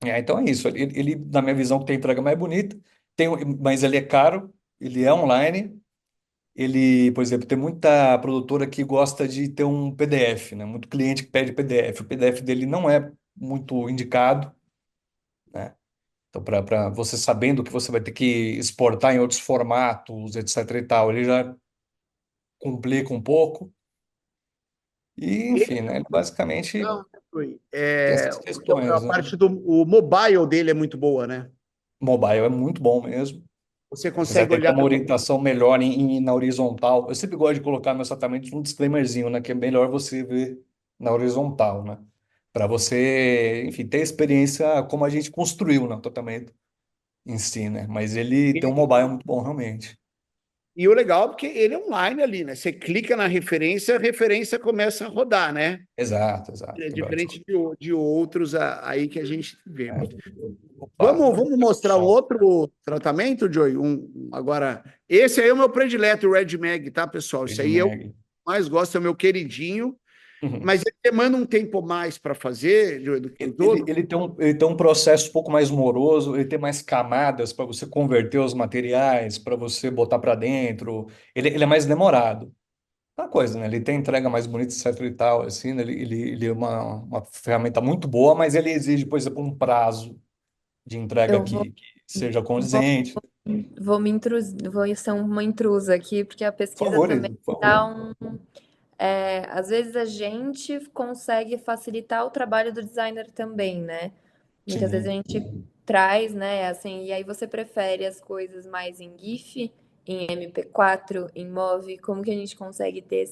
Então é isso. Na minha visão, tem a entrega mais bonita, mas ele é caro, ele é online. Ele, por exemplo, tem muita produtora que gosta de ter um PDF, né? Muito cliente que pede PDF. O PDF dele não é muito indicado, né? Então, para você sabendo que você vai ter que exportar em outros formatos, etc e tal, ele já complica um pouco. E, enfim, né? Ele basicamente Não, foi. tem É, essas a questões, né? parte do o mobile dele é muito boa, né? Mobile é muito bom mesmo. Você Apesar consegue de ter olhar. uma orientação melhor na horizontal. Eu sempre gosto de colocar meus tratamentos num disclaimerzinho, né? Que é melhor você ver na horizontal, né? Para você, enfim, ter experiência como a gente construiu, né, o tratamento em si, né? Mas ele tem um mobile muito bom, realmente. E o legal é porque ele é online ali, né? Você clica na referência, a referência começa a rodar, né? Exato, exato. É diferente de outros aí que a gente vê. É. Opa, Vamos mostrar um som. outro tratamento, Joey? Agora, esse aí é o meu predileto, o Red Mag, tá, pessoal? Isso Red aí eu Mag. mais gosto, é o meu queridinho. Uhum. Mas ele demanda um tempo mais para fazer, Joey, do que os outros. Ele tem um processo um pouco mais moroso, ele tem mais camadas para você converter os materiais, para você botar para dentro. Ele é mais demorado. Uma coisa, né? Ele tem entrega mais bonita, etc e tal, assim, né? Ele é uma ferramenta muito boa, mas ele exige, por exemplo, um prazo de entrega Eu que seja vou, condizente. vou ser uma intrusa aqui, porque a Por pesquisa favor, também Isa, por dá favor. às vezes a gente consegue facilitar o trabalho do designer também, né? Muitas vezes a Sim. gente traz, né, assim, e aí você prefere as coisas mais em GIF, em MP4, em MOV, como que a gente consegue ter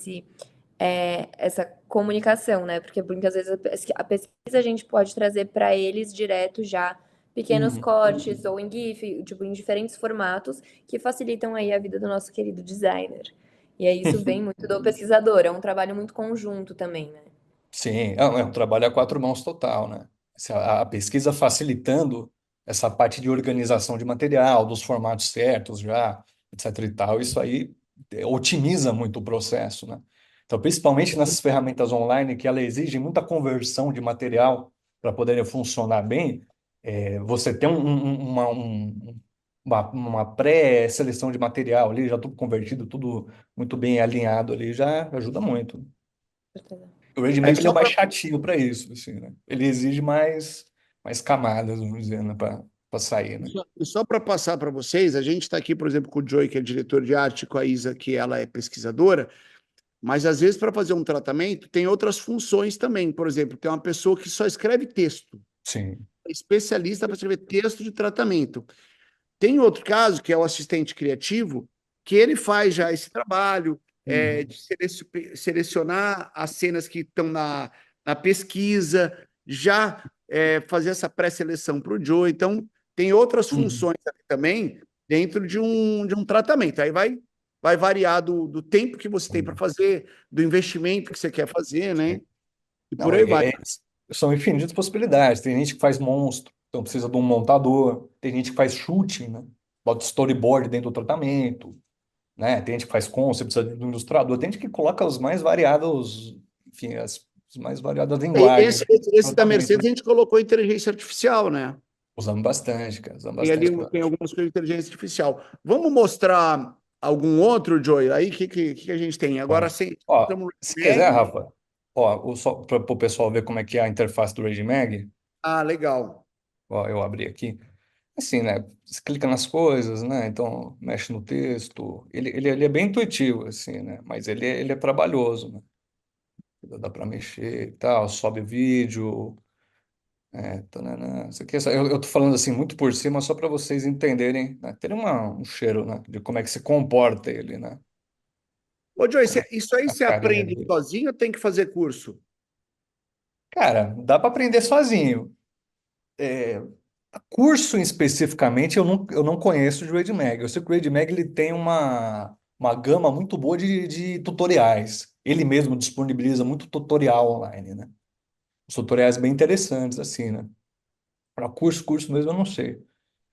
essa comunicação, né? Porque muitas vezes a pesquisa a gente pode trazer para eles direto já pequenos Uhum. cortes ou em GIF, tipo, em diferentes formatos que facilitam aí a vida do nosso querido designer. E aí isso vem muito do pesquisador, é um trabalho muito conjunto também, né? Sim, é um trabalho a quatro mãos total, né? A pesquisa facilitando essa parte de organização de material, dos formatos certos já, etc e tal, isso aí otimiza muito o processo, né? Então, principalmente nessas ferramentas online que ela exigem muita conversão de material para poderem funcionar bem, você tem uma pré-seleção de material ali, já tudo convertido, tudo muito bem alinhado ali, já ajuda muito. O Aí RageMag ele é só mais para chatinho para isso, assim, né? Ele exige mais camadas, vamos dizer, né? Para sair, né? só para passar para vocês, a gente está aqui, por exemplo, com o Joey, que é diretor de arte, com a Isa, que ela é pesquisadora, mas às vezes para fazer um tratamento tem outras funções também. Por exemplo, tem uma pessoa que só escreve texto, Sim. especialista para escrever texto de tratamento. Tem outro caso, que é o assistente criativo, que ele faz já esse trabalho Uhum. de selecionar as cenas que estão na pesquisa, já fazer essa pré-seleção para o Joe. Então, tem outras Uhum. funções aqui também dentro de um tratamento. Aí vai variar do tempo que você tem para Uhum. fazer, do investimento que você quer fazer, né? Sim. E por Não, aí vai. são infinitas possibilidades. Tem gente que faz monstro, então precisa de um montador. Tem gente que faz shooting, né? Bota storyboard dentro do tratamento, né? Tem gente que faz concept, precisa de um ilustrador. Tem gente que coloca os mais variados, enfim, as mais variadas linguagens Esse, de esse, esse da tratamento, Mercedes né? a gente colocou inteligência artificial, né? Usamos bastante, cara. Usamos Tem ali bastante. tem algumas coisas de inteligência artificial. Vamos mostrar algum outro, Joey? Aí o que a gente tem? Agora Vamos. sim, Ó, estamos se no quiser, Mag. Rafa, ó, só para o pessoal ver como é que é a interface do RageMag, Ah, legal. ó, eu abri aqui. Assim, né? Você clica nas coisas, né? Então, mexe no texto. Ele é bem intuitivo, assim, né? Mas ele é trabalhoso, né? Dá para mexer e tal, sobe vídeo, tananã. Isso aqui, eu tô falando assim muito por cima só para vocês entenderem, né? Terem um cheiro, né? De como é que se comporta ele, né? Ô, Joey, Como é isso aí a você carinha aprende dele. sozinho ou tem que fazer curso? Cara, dá para aprender sozinho. Curso especificamente eu não conheço de RageMag. Eu sei que o RageMag ele tem uma gama muito boa de tutoriais. Ele mesmo disponibiliza muito tutorial online, né? Os tutoriais bem interessantes, assim, né? Para curso mesmo eu não sei.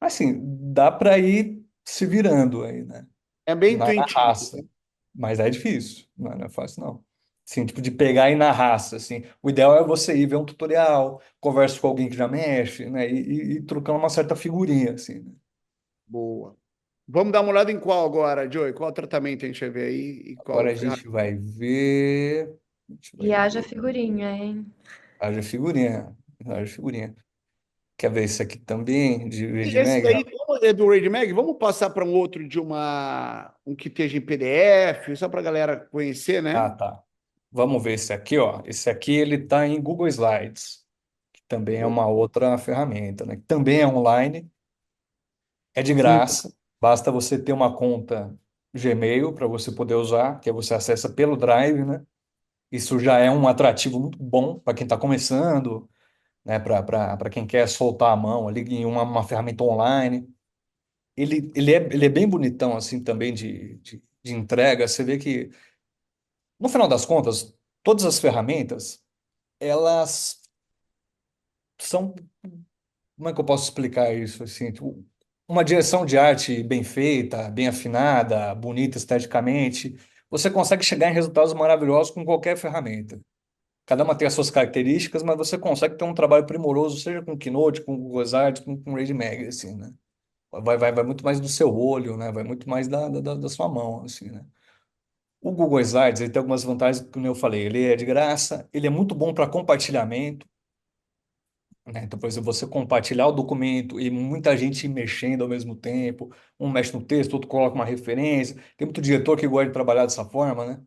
Assim, dá para ir se virando aí, né? É bem Na intuitivo, né? raça. Mas é difícil, não é fácil, não. Assim, tipo, de pegar e na raça, assim. O ideal é você ir ver um tutorial, conversa com alguém que já mexe, né? E trocando uma certa figurinha, assim, né? Boa. Vamos dar uma olhada em qual agora, Joey? Qual tratamento a gente vai ver aí e qual Agora a ferramenta? gente vai ver. A gente E vai haja ver. figurinha, hein? Haja figurinha. Haja figurinha. Quer ver esse aqui também, de Esse Mag, daí Rafa? é do Raid Mag. Vamos passar para um outro um que esteja em PDF, só para a galera conhecer, Ah, né? tá. Vamos ver esse aqui, ó. Esse aqui ele está em Google Slides, que também é uma outra ferramenta, né? Que também é online, é de Hum. graça. Basta você ter uma conta Gmail para você poder usar, que aí você acessa pelo Drive, né? Isso já é um atrativo muito bom para quem está começando, né? Para quem quer soltar a mão ali em uma ferramenta online. Ele é bem bonitão, assim, também de entrega. Você vê que, no final das contas, todas as ferramentas, elas são. Como é que eu posso explicar isso? Assim, tipo, uma direção de arte bem feita, bem afinada, bonita esteticamente, você consegue chegar em resultados maravilhosos com qualquer ferramenta. Cada uma tem as suas características, mas você consegue ter um trabalho primoroso, seja com Keynote, com Google Arts, com RageMag, assim, né? Vai muito mais do seu olho, né? Vai muito mais da sua mão, assim, né? O Google Slides, ele tem algumas vantagens, como eu falei, ele é de graça, ele é muito bom para compartilhamento, né? Então, por exemplo, você compartilhar o documento e muita gente mexendo ao mesmo tempo, um mexe no texto, outro coloca uma referência. Tem muito diretor que gosta de trabalhar dessa forma, né?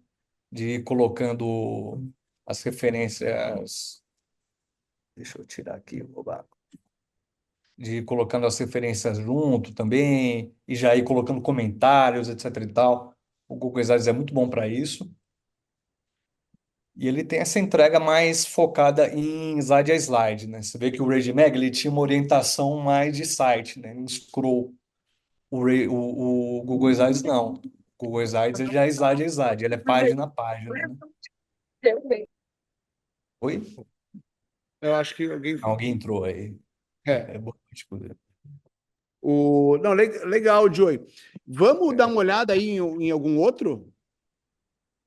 De ir colocando as referências. Deixa eu tirar aqui, roubar. De ir colocando as referências junto também, e já ir colocando comentários, etc e tal. O Google Slides é muito bom para isso. E ele tem essa entrega mais focada em slide a slide, né? Você vê que o RageMag ele tinha uma orientação mais de site, né? Em scroll. O Google Slides não. O Google Slides ele já é slide a slide, ele é página a página, né? Oi? Eu acho que alguém. Alguém entrou aí. É. Boa noite, Cudê. Não, legal, Joey. Vamos dar uma olhada aí em algum outro?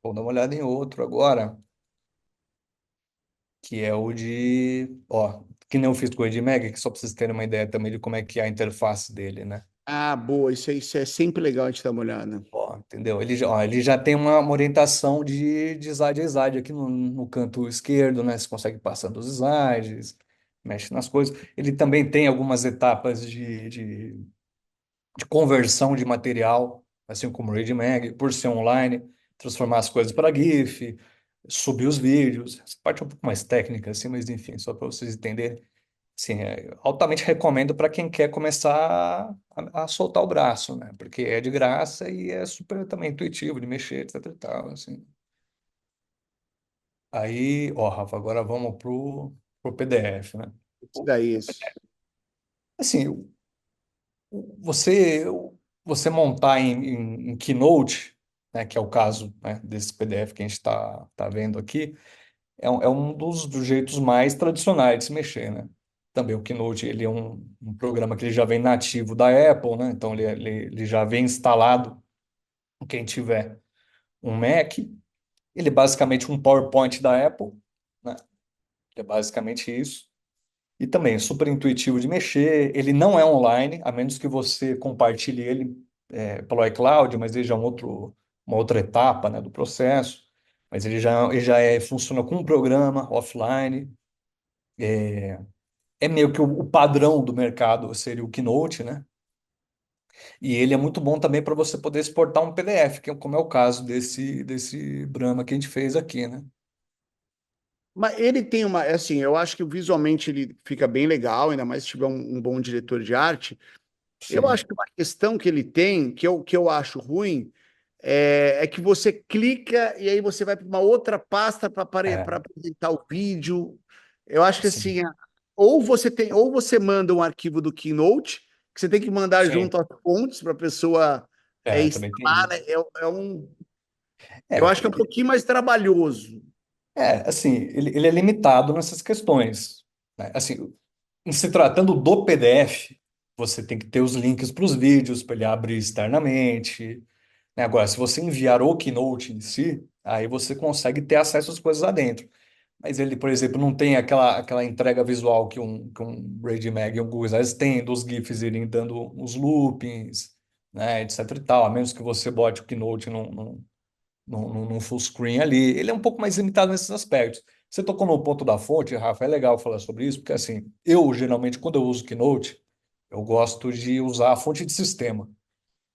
Vou dar uma olhada em outro agora, que é o de, ó, que nem eu fiz com o EdMag, que só para vocês terem uma ideia também de como é que é a interface dele, né? Ah, boa, isso é sempre legal a gente dar uma olhada. Ó, entendeu? Ele já tem uma orientação de slide a slide aqui no canto esquerdo, né? Você consegue ir passando os slides, mexe nas coisas. Ele também tem algumas etapas de conversão de material, assim como o RageMag, por ser online, transformar as coisas para GIF, subir os vídeos. Essa parte é um pouco mais técnica, assim, mas enfim, só para vocês entenderem. Sim, altamente recomendo para quem quer começar a soltar o braço, né? Porque é de graça e é super também intuitivo de mexer, etc e tal, assim. Aí, ó, Rafa, agora vamos pro PDF, né? Isso daí, isso. Assim, você você montar em Keynote, né, que é o caso, né, desse PDF que a gente tá vendo aqui, é um dos jeitos mais tradicionais de se mexer, né? Também o Keynote, ele é um programa que ele já vem nativo da Apple, né? Então ele já vem instalado quem tiver um Mac. Ele é basicamente um PowerPoint da Apple, né? É basicamente isso. E também é super intuitivo de mexer. Ele não é online, a menos que você compartilhe ele pelo iCloud, mas ele já é uma outra etapa, né, do processo. Mas funciona com um programa offline. É meio que o padrão do mercado seria o Keynote, né? E ele é muito bom também para você poder exportar um PDF, como é o caso desse Brahma que a gente fez aqui, né? Mas ele tem assim, eu acho que visualmente ele fica bem legal, ainda mais se tiver um bom diretor de arte. Eu acho Sim, que uma questão que ele tem, que eu acho ruim, é que você clica e aí você vai para uma outra pasta para é, apresentar o vídeo. Eu acho que sim, assim, ou você manda um arquivo do Keynote, que você tem que mandar junto sim. às fontes para a pessoa Também tem instalar, né? isso. Eu É, acho que é um pouquinho mais trabalhoso. assim, ele é limitado nessas questões, né? Assim, em se tratando do PDF, você tem que ter os links para os vídeos para ele abrir externamente, né? Agora, se você enviar o Keynote em si, aí você consegue ter acesso às coisas lá dentro. Mas ele, por exemplo, não tem aquela entrega visual que um RageMag e um Google Slides tem, dos GIFs irem dando uns loopings, né, etc e tal, a menos que você bote o Keynote num full screen ali. Ele é um pouco mais limitado nesses aspectos. Você tocou no ponto da fonte, Rafa, é legal falar sobre isso, porque assim, eu geralmente, quando eu uso Keynote, eu gosto de usar a fonte de sistema.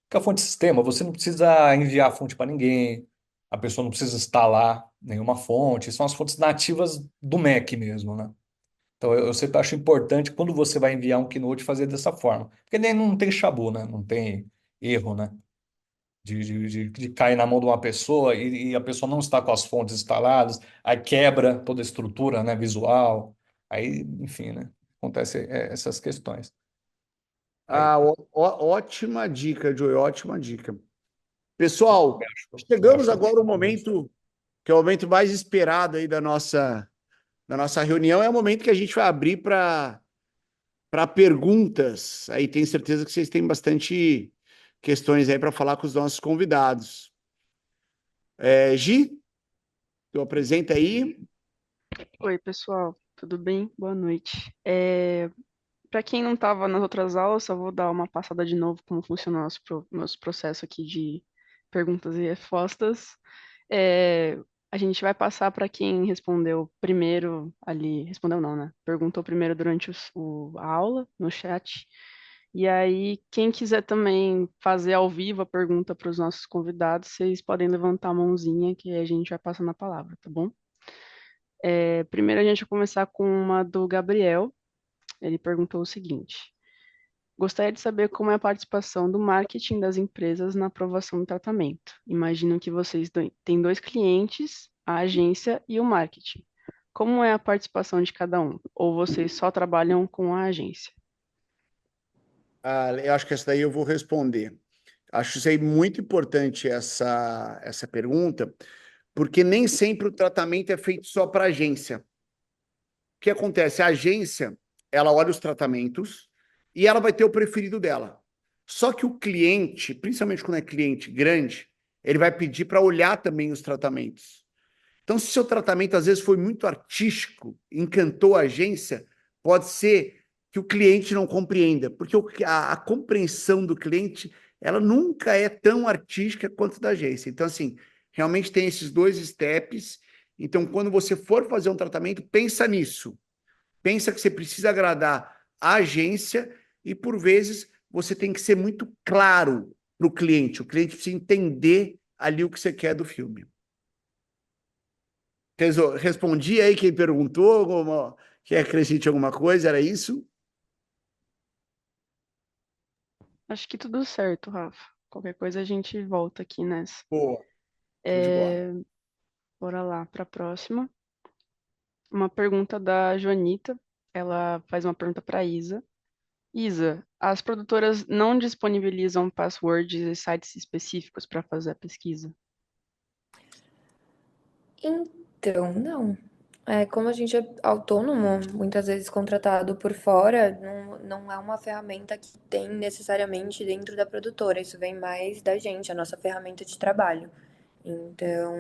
Porque a fonte de sistema, você não precisa enviar a fonte para ninguém, a pessoa não precisa instalar nenhuma fonte, são as fontes nativas do Mac mesmo, né? Então eu sempre acho importante quando você vai enviar um Keynote fazer dessa forma. Porque nem não tem chabu, né? Não tem erro, né? De cair na mão de uma pessoa e a pessoa não está com as fontes instaladas, aí quebra toda a estrutura, né, visual, aí, enfim, né? Acontece essas questões. Aí, Ótima dica, Joey, ótima dica. Pessoal, eu chegamos acho agora ao momento que é o momento mais esperado aí da nossa reunião, é o momento que a gente vai abrir para perguntas. Aí tenho certeza que vocês têm bastante questões aí para falar com os nossos convidados. Gi, tu apresenta aí. Oi, pessoal, tudo bem? Boa noite. Para quem não estava nas outras aulas, só vou dar uma passada de novo como funciona o nosso processo aqui de perguntas e respostas. É, a gente vai passar para quem respondeu primeiro ali, respondeu não, né? Perguntou primeiro durante a aula, no chat. E aí, quem quiser também fazer ao vivo a pergunta para os nossos convidados, vocês podem levantar a mãozinha que a gente vai passando a palavra, tá bom? Primeiro a gente vai começar com uma do Gabriel. Ele perguntou o seguinte: gostaria de saber como é a participação do marketing das empresas na aprovação do tratamento. Imagino que vocês têm dois clientes, a agência e o marketing. Como é a participação de cada um? Ou vocês só trabalham com a agência? Eu acho que essa daí eu vou responder. Acho isso aí muito importante, essa pergunta, porque nem sempre o tratamento é feito só para a agência. O que acontece? A agência, ela olha os tratamentos e ela vai ter o preferido dela. Só que o cliente, principalmente quando é cliente grande, ele vai pedir para olhar também os tratamentos. Então, se o seu tratamento às vezes foi muito artístico, encantou a agência, pode ser que o cliente não compreenda, porque a compreensão do cliente, ela nunca é tão artística quanto da agência. Então, assim, realmente tem esses dois steps. Então, quando você for fazer um tratamento, pensa nisso. Pensa que você precisa agradar a agência e, por vezes, você tem que ser muito claro para o cliente. O cliente precisa entender ali o que você quer do filme. Respondi aí quem perguntou, quer acrescente alguma coisa, era isso? Acho que tudo certo, Rafa. Qualquer coisa a gente volta aqui nessa. Boa, show de bola. Bora lá para a próxima. Uma pergunta da Joanita. Ela faz uma pergunta para Isa. Isa, as produtoras não disponibilizam passwords e sites específicos para fazer a pesquisa? Então, não. Como a gente é autônomo, muitas vezes contratado por fora, não é uma ferramenta que tem necessariamente dentro da produtora. Isso vem mais da gente, a nossa ferramenta de trabalho. Então,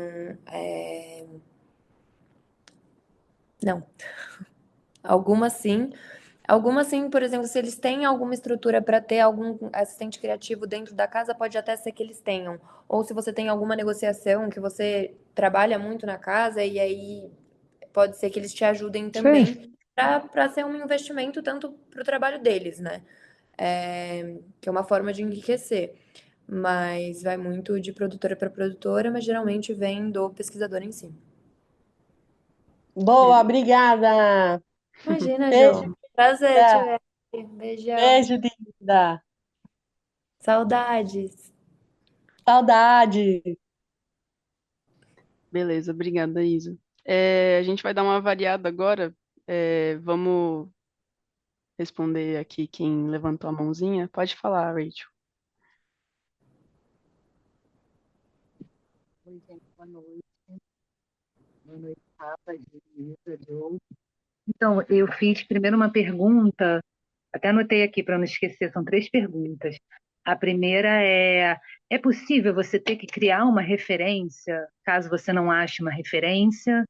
não. Algumas sim. Algumas sim, por exemplo, se eles têm alguma estrutura para ter algum assistente criativo dentro da casa, pode até ser que eles tenham. Ou se você tem alguma negociação que você trabalha muito na casa, e aí pode ser que eles te ajudem também para ser um investimento tanto para o trabalho deles, né? Que é uma forma de enriquecer. Mas vai muito de produtora para produtora, mas geralmente vem do pesquisador em si. Boa, obrigada. Imagina, Beijo, João. Prazer te linda. ver. Beijão. Beijo, linda. Saudades. Saudade. Beleza, obrigada, Isa. A gente vai dar uma variada agora. Vamos responder aqui quem levantou a mãozinha. Pode falar, Rachel. Oi, gente, boa noite. Boa noite, Rafa, Isa, Joe. Então, eu fiz primeiro uma pergunta, até anotei aqui para não esquecer, são 3 perguntas. A primeira é possível você ter que criar uma referência, caso você não ache uma referência?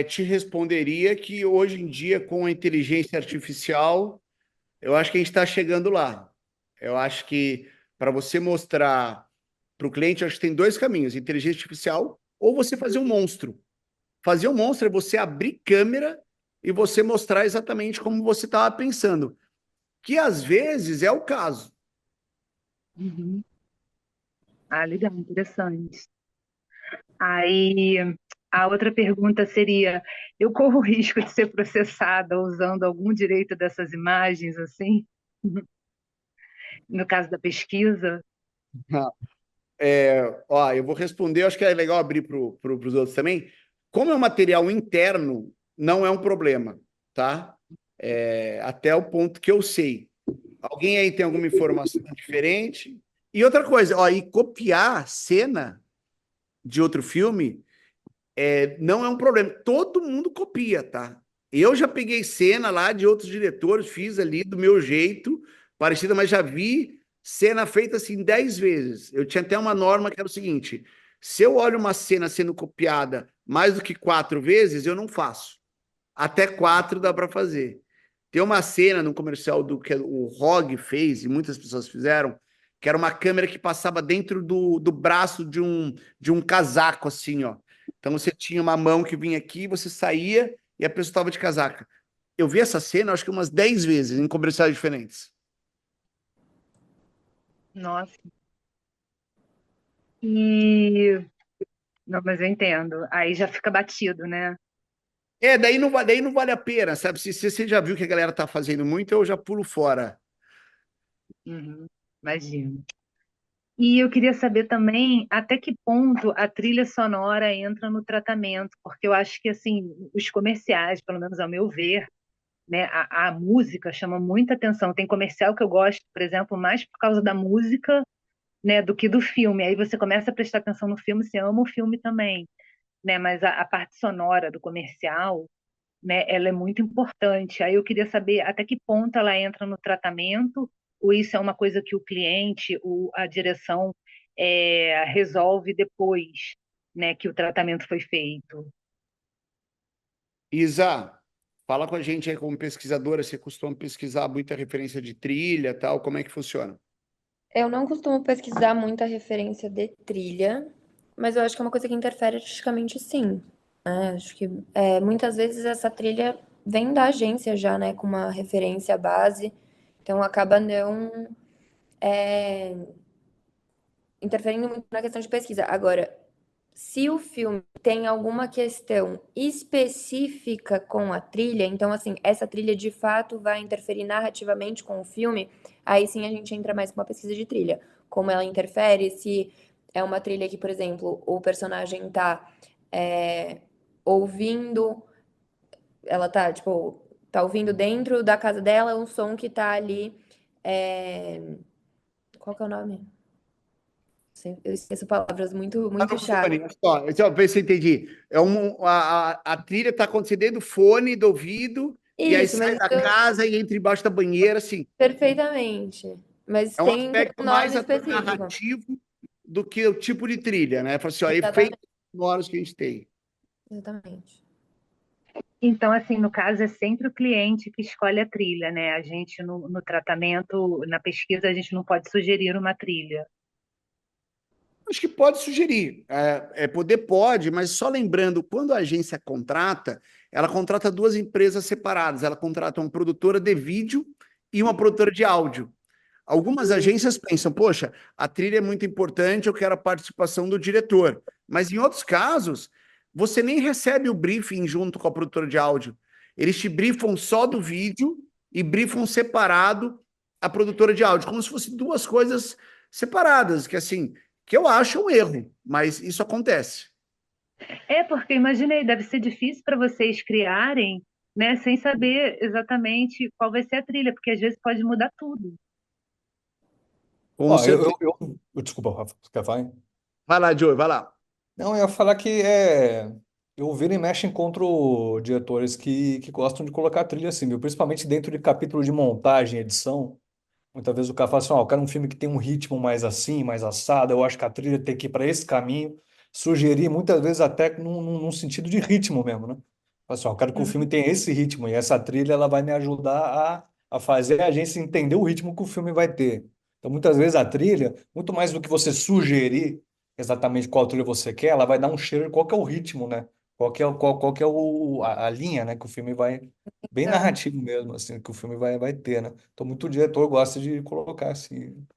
Te responderia que hoje em dia, com a inteligência artificial, eu acho que a gente está chegando lá. Eu acho que para você mostrar para o cliente, eu acho que tem dois caminhos: inteligência artificial ou você fazer um monstro. Fazer um monstro é você abrir câmera e você mostrar exatamente como você estava pensando, que às vezes é o caso. Uhum. Ah, legal, interessante. Aí, a outra pergunta seria: eu corro o risco de ser processada usando algum direito dessas imagens, assim, no caso da pesquisa? Eu vou responder, acho que é legal abrir para os outros também. Como é um material interno, não é um problema, tá? Até o ponto que eu sei. Alguém aí tem alguma informação diferente? E outra coisa, e copiar cena de outro filme não é um problema. Todo mundo copia, tá? Eu já peguei cena lá de outros diretores, fiz ali do meu jeito, parecida, mas já vi cena feita assim 10 vezes. Eu tinha até uma norma que era o seguinte: se eu olho uma cena sendo copiada mais do que 4 vezes, eu não faço. Até 4 dá para fazer. Tem uma cena no comercial do que o ROG fez, e muitas pessoas fizeram, que era uma câmera que passava dentro do braço de um casaco, assim, ó. Então você tinha uma mão que vinha aqui, você saía e a pessoa estava de casaca. Eu vi essa cena, acho que umas 10 vezes, em comerciais diferentes. Nossa. E. Não, mas eu entendo. Aí já fica batido, né? Daí não vale a pena, sabe? Se você já viu que a galera tá fazendo muito, eu já pulo fora. Uhum, imagino. E eu queria saber também até que ponto a trilha sonora entra no tratamento, porque eu acho que assim, os comerciais, pelo menos ao meu ver, né, a música chama muita atenção. Tem comercial que eu gosto, por exemplo, mais por causa da música, né, do que do filme. Aí você começa a prestar atenção no filme, você ama o filme também, né? Mas a parte sonora do comercial, né, ela é muito importante. Aí eu queria saber até que ponto ela entra no tratamento, ou isso é uma coisa que o cliente, a direção resolve depois, né, que o tratamento foi feito. Isa, fala com a gente aí como pesquisadora, você costuma pesquisar muita referência de trilha, tal, como é que funciona? Eu não costumo pesquisar muita referência de trilha, mas eu acho que é uma coisa que interfere artisticamente, sim. Né? Acho que muitas vezes essa trilha vem da agência já, né, com uma referência base, então acaba não interferindo muito na questão de pesquisa. Agora, se o filme tem alguma questão específica com a trilha, então, assim, essa trilha de fato vai interferir narrativamente com o filme, aí sim a gente entra mais com uma pesquisa de trilha. Como ela interfere, se é uma trilha que, por exemplo, o personagem tá ouvindo, ela tá, tipo, tá ouvindo dentro da casa dela um som que tá ali. Qual que é o nome? Eu esqueço palavras muito, Tá muito no chatas. fone, só ver se eu entendi. A trilha está acontecendo dentro do fone, do ouvido, e aí Isso, sai mas da isso casa e entra embaixo da banheira, assim. perfeitamente. Mas É um tem aspecto nome mais até específico. narrativo do que o tipo de trilha, né? Fala assim, ó, efeitos Exatamente. sonoros que a gente tem. Exatamente. Então, assim, no caso, é sempre o cliente que escolhe a trilha, né? A gente, no tratamento, na pesquisa, a gente não pode sugerir uma trilha. Acho que pode sugerir. Poder pode, mas só lembrando, quando a agência contrata, ela contrata duas empresas separadas. Ela contrata uma produtora de vídeo e uma produtora de áudio. Algumas agências pensam, poxa, a trilha é muito importante, eu quero a participação do diretor. Mas em outros casos, você nem recebe o briefing junto com a produtora de áudio. Eles te briefam só do vídeo e briefam separado a produtora de áudio, como se fossem duas coisas separadas, que assim, que eu acho um erro, mas isso acontece. É, porque imaginei, deve ser difícil para vocês criarem, né, sem saber exatamente qual vai ser a trilha, porque às vezes pode mudar tudo. Com Ó, certeza. desculpa, Rafa, você quer falar? Vai lá, Joey, vai lá. Não, eu ia falar que eu viro e mexe encontro diretores que gostam de colocar trilha assim, viu? Principalmente dentro de capítulo de montagem, edição. Muitas vezes o cara fala assim, ó, eu quero um filme que tem um ritmo mais assim, mais assado, eu acho que a trilha tem que ir para esse caminho. Sugerir muitas vezes até num sentido de ritmo mesmo, né? Fala assim, ó, eu quero que o filme Uhum. tenha esse ritmo, e essa trilha ela vai me ajudar a fazer a gente entender o ritmo que o filme vai ter. Então, muitas vezes a trilha, muito mais do que você sugerir exatamente qual trilha você quer, ela vai dar um cheiro de qual que é o ritmo, né? Qual que é a linha, né, que o filme vai, bem Então, narrativo mesmo, assim, que o filme vai ter, né? Então, muito diretor gosta de colocar assim.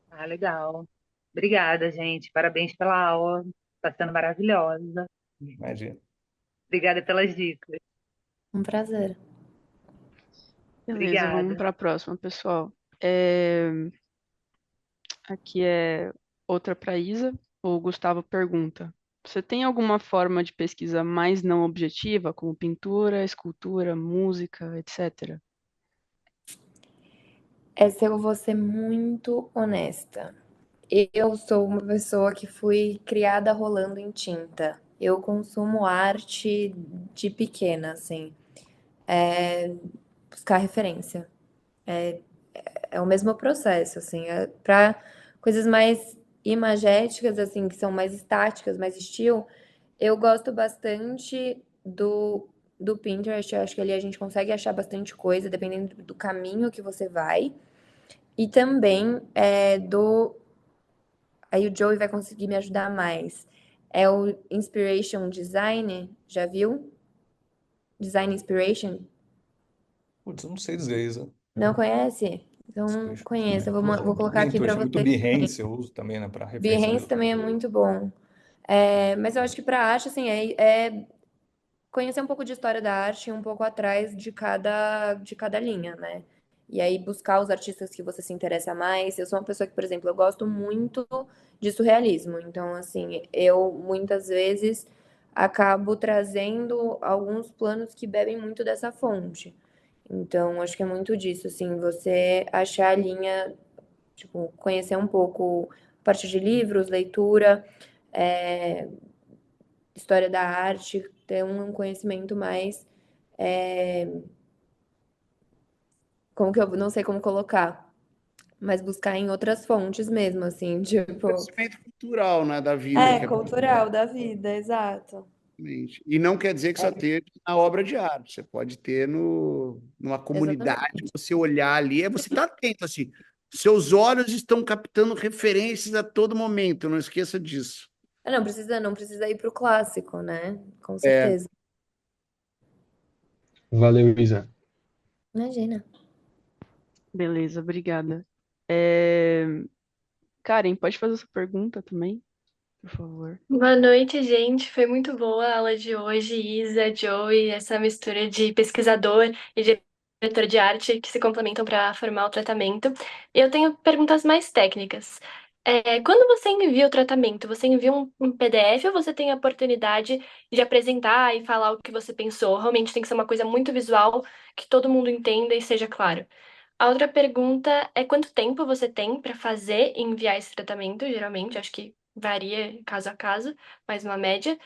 Ah, legal. Obrigada, gente. Parabéns pela aula. Está sendo maravilhosa. Imagina. Obrigada pelas dicas. um prazer. Beleza, vamos Obrigada. para a próxima, pessoal. É, Aqui é outra para Isa. O Gustavo pergunta: Você tem alguma forma de pesquisa mais não objetiva, como pintura, escultura, música, etc? Essa eu vou ser muito honesta. Eu sou uma pessoa que fui criada rolando em tinta. Eu consumo arte de pequena, assim. Buscar referência. É o mesmo processo, assim. Para coisas mais imagéticas, assim, que são mais estáticas, mais estilo, eu gosto bastante do Pinterest. Eu acho que ali a gente consegue achar bastante coisa, dependendo do caminho que você vai. E também do. Aí o Joey vai conseguir me ajudar mais. É o Inspiration Design, já viu? Design Inspiration? Putz, eu não sei dizer, Isa. Não conhece? Então conheça. Eu vou colocar aqui para Muito, muito você. Behance eu uso também, né, para referência Behance de. também é muito bom. Mas eu acho que para arte, assim, é conhecer um pouco de história da arte e um pouco atrás de cada linha, né? e aí buscar os artistas que você se interessa mais. Eu sou uma pessoa que, por exemplo, eu gosto muito de surrealismo, então, assim, eu muitas vezes acabo trazendo alguns planos que bebem muito dessa fonte. Então, acho que é muito disso, assim, você achar a linha, tipo, conhecer um pouco a partir de livros, leitura, é, história da arte, ter um conhecimento mais, é, como que eu não sei como colocar, mas buscar em outras fontes mesmo, assim, tipo, Conhecimento cultural, né, da vida, que é cultural da vida, exato. basicamente. E não quer dizer que só tenha na obra de arte. Você pode ter no, numa comunidade, Exatamente. você olhar ali, você está atento, assim. Seus olhos estão captando referências a todo momento, não esqueça disso. Não precisa ir pro clássico, né? Com É, certeza. Valeu, Isa. Imagina. Beleza, obrigada. É, Karen, pode fazer essa pergunta também, por favor? Boa noite, gente. Foi muito boa a aula de hoje, Isa, Joey, essa mistura de pesquisador e de diretor de arte que se complementam para formar o tratamento. Eu tenho perguntas mais técnicas. Quando você envia o tratamento, você envia um PDF ou você tem a oportunidade de apresentar e falar o que você pensou? Realmente tem que ser uma coisa muito visual, que todo mundo entenda e seja claro. A outra pergunta é quanto tempo você tem para fazer e enviar esse tratamento, geralmente, acho que varia caso a caso, mas uma média.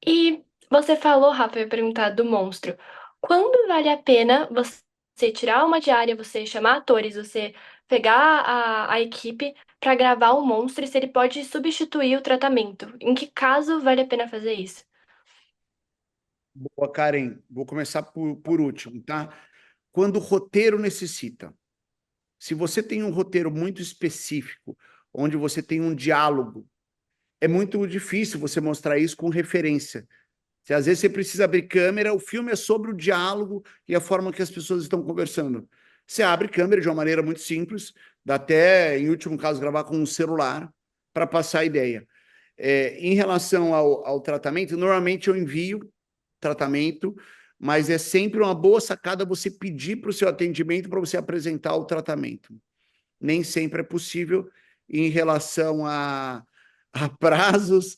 E você falou, Rafa, eu ia perguntar do monstro. Quando vale a pena você tirar uma diária, você chamar atores, você pegar a equipe para gravar o monstro e se ele pode substituir o tratamento? Em que caso vale a pena fazer isso? boa, Karen. Vou começar por último, tá? Quando o roteiro necessita. Se você tem um roteiro muito específico, onde você tem um diálogo, é muito difícil você mostrar isso com referência. Se às vezes você precisa abrir câmera, o filme é sobre o diálogo e a forma que as pessoas estão conversando. Você abre câmera de uma maneira muito simples, dá até, em último caso, gravar com um celular para passar a ideia. Em relação ao tratamento, normalmente eu envio tratamento, mas é sempre uma boa sacada você pedir para o seu atendimento para você apresentar o tratamento. Nem sempre é possível em relação a prazos,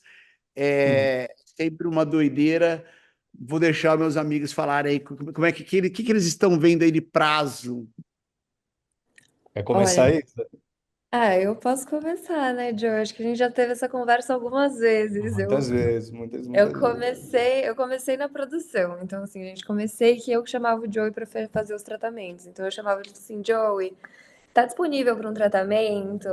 é sempre uma doideira. Vou deixar meus amigos falarem aí como é que eles estão vendo aí de prazo. Quer começar Olha, aí? eu posso começar, né, Joe? Acho que a gente já teve essa conversa algumas vezes. Muitas vezes, Eu muitas vezes. comecei na produção, então assim, a gente comecei que eu que chamava o Joey para fazer os tratamentos. Então eu chamava ele assim, Joey, tá disponível para um tratamento?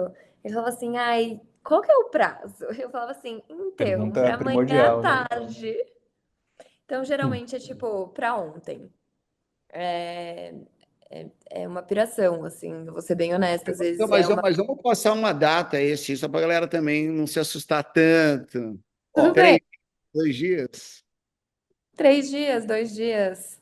Ele falava assim, ai, qual que é o prazo? Eu falava assim, então, Pergunta para amanhã à primordial, né? tarde. Então Hum. geralmente é tipo para ontem. É, é uma piração, assim, eu vou ser bem honesta, às Então, vezes é mas, uma. mas vamos passar uma data aí, assim, só para a galera também não se assustar tanto. Tudo Ó, bem, 3 dias. 3 dias, 2 dias.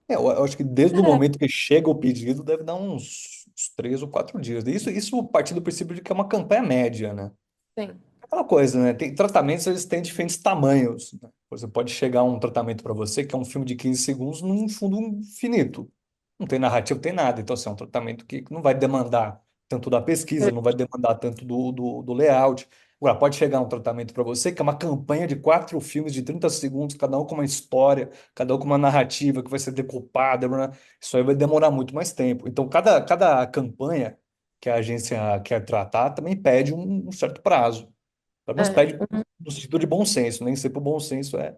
eu acho que desde o É, momento que chega o pedido deve dar uns 3 ou 4 dias. Isso partindo do princípio de que é uma campanha média, né? sim. Aquela coisa, né? Tem tratamentos, eles têm diferentes tamanhos, né? Você pode chegar um tratamento para você que é um filme de 15 segundos num fundo infinito. Não tem narrativa, não tem nada. Então, assim, é um tratamento que não vai demandar tanto da pesquisa, não vai demandar tanto do layout. Agora, pode chegar um tratamento para você que é uma campanha de 4 filmes de 30 segundos, cada um com uma história, cada um com uma narrativa que vai ser decupada, né? Isso aí vai demorar muito mais tempo. Então, cada campanha que a agência quer tratar também pede um certo prazo. Pelo menos É, pede no sentido de bom senso, nem sempre o bom senso é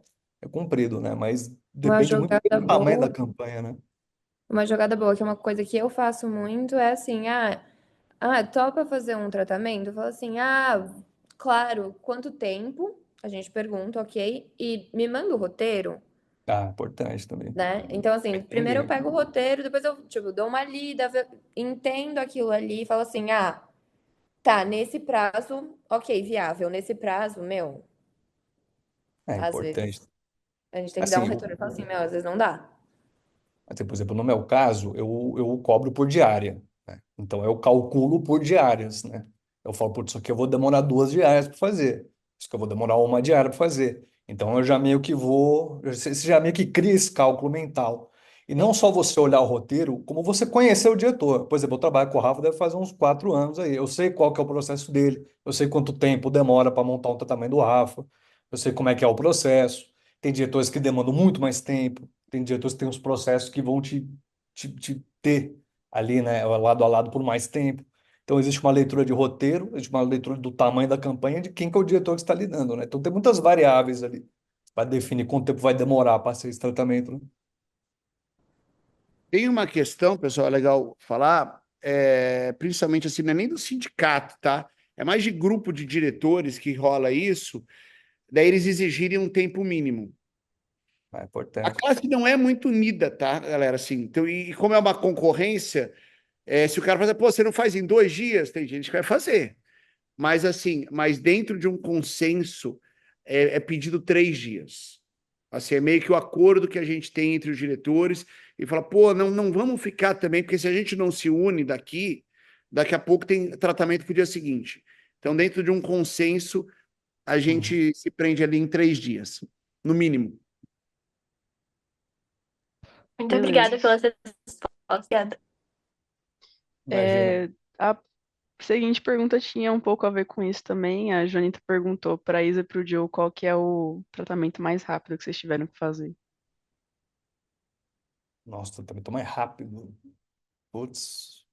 cumprido, né? Mas uma depende muito jogada do tamanho da boa, campanha, né? uma jogada boa, que é uma coisa que eu faço muito, é assim, topa fazer um tratamento? Eu falo assim, claro, quanto tempo? A gente pergunta, ok, e me manda o roteiro, Ah, importante também. né? Então, Vai assim, primeiro eu entender. pego o roteiro, depois eu, tipo, dou uma lida, entendo aquilo ali e falo assim, tá, nesse prazo, ok, viável, nesse prazo, meu, É às importante. vezes a gente tem que dar um Assim, retorno e falar assim, meu, às vezes não dá. assim, por exemplo, no meu caso, eu cobro por diária, né? Então eu calculo por diárias, né? Eu falo, putz, isso aqui eu vou demorar 2 diárias para fazer. Isso aqui eu vou demorar uma diária para fazer. Então eu já meio que vou, você já meio que cria esse cálculo mental. E não só você olhar o roteiro, como você conhecer o diretor. Por exemplo, eu trabalho com o Rafa deve fazer uns 4 anos aí. Eu sei qual que é o processo dele, eu sei quanto tempo demora para montar um tratamento do Rafa, eu sei como é que é o processo. Tem diretores que demandam muito mais tempo, tem diretores que têm uns processos que vão te ter ali, né, lado a lado por mais tempo. Então, existe uma leitura de roteiro, existe uma leitura do tamanho da campanha, de quem que é o diretor que está lidando, né? Então, tem muitas variáveis ali para definir quanto tempo vai demorar para ser esse tratamento, né? Tem uma questão, pessoal, é legal falar, principalmente assim, não é nem do sindicato, tá? É mais de grupo de diretores que rola isso, daí eles exigirem um tempo mínimo. É A importante. classe não é muito unida, tá, galera? Assim, então, e como é uma concorrência, se o cara fazer, pô, você não faz em 2 dias, tem gente que vai fazer. Mas assim, mas dentro de um consenso é pedido 3 dias. Assim, é meio que o acordo que a gente tem entre os diretores e fala, pô, não vamos ficar também, porque se a gente não se une daqui, daqui a pouco tem tratamento para o dia seguinte. Então, dentro de um consenso, a Uhum. gente se prende ali em 3 dias, no mínimo. Muito Beleza. obrigada pela resposta. Obrigada. Imagina. A seguinte pergunta tinha um pouco a ver com isso também. A Jonita perguntou para a Isa e para o Joe qual que é o tratamento mais rápido que vocês tiveram que fazer. Nossa, eu também tô mais rápido. Putz,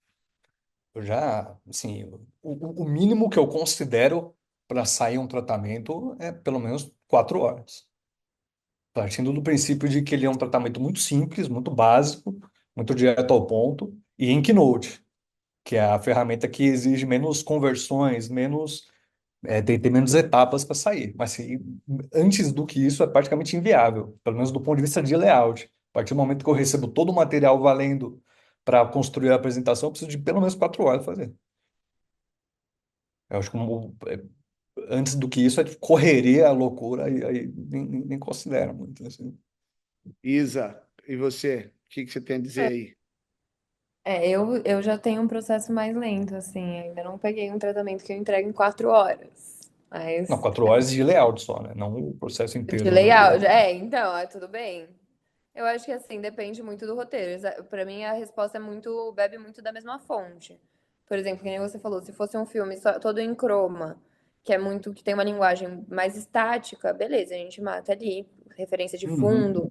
eu já, assim, o mínimo que eu considero para sair um tratamento é pelo menos 4 horas. Partindo do princípio de que ele é um tratamento muito simples, muito básico, muito direto ao ponto, e em Keynote, que é a ferramenta que exige menos conversões, tem menos etapas para sair. Mas assim, antes do que isso, é praticamente inviável, pelo menos do ponto de vista de layout. A partir do momento que eu recebo todo o material valendo para construir a apresentação, eu preciso de pelo menos 4 horas para fazer. Eu acho que antes do que isso é correria, loucura, aí nem considero muito. Assim. Isa, e você? O que você tem a dizer aí? Eu já tenho um processo mais lento, assim, ainda não peguei um tratamento que eu entrego em 4 horas. Não, Mas 4 horas de layout só, né? Não o processo de inteiro, né? layout, então, tudo bem. Eu acho que assim, depende muito do roteiro. Pra mim, a resposta é muito, bebe muito da mesma fonte. Por exemplo, que nem você falou, se fosse um filme todo em croma, que tem uma linguagem mais estática, beleza, a gente mata ali, referência de Uhum. fundo.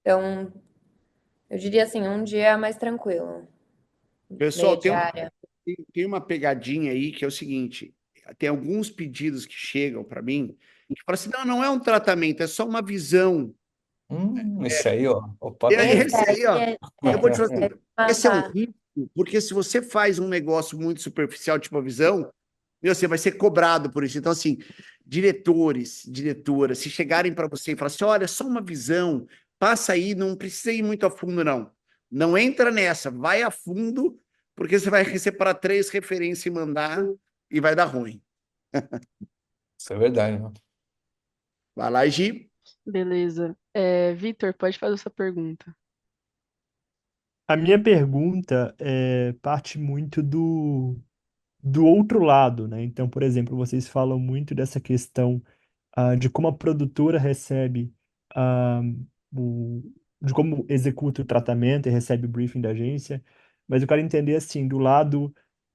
Então, eu diria assim, um dia é mais tranquilo, meia Pessoal, diária. tem uma pegadinha aí que é o seguinte: tem alguns pedidos que chegam para mim que falam assim: não é um tratamento, é só uma visão. Esse aí, ó. E Opa, aí, Esse esse aí, ó, aí eu vou te falar assim: é esse é um matar. risco, porque se você faz um negócio muito superficial, tipo a visão, você vai ser cobrado por isso. Então, assim, diretores, diretoras, se chegarem para você e falar assim: olha, só uma visão, passa aí, não precisa ir muito a fundo, não. Não entra nessa, vai a fundo, porque você vai separar 3 referências e mandar e vai dar ruim. isso é verdade, mano. Vai lá, Gi. Beleza. Vitor, pode fazer essa pergunta. A minha pergunta parte muito do outro lado, né? Então, por exemplo, vocês falam muito dessa questão de como a produtora recebe, ah, o, de como executa o tratamento e recebe o briefing da agência, mas eu quero entender, assim, do lado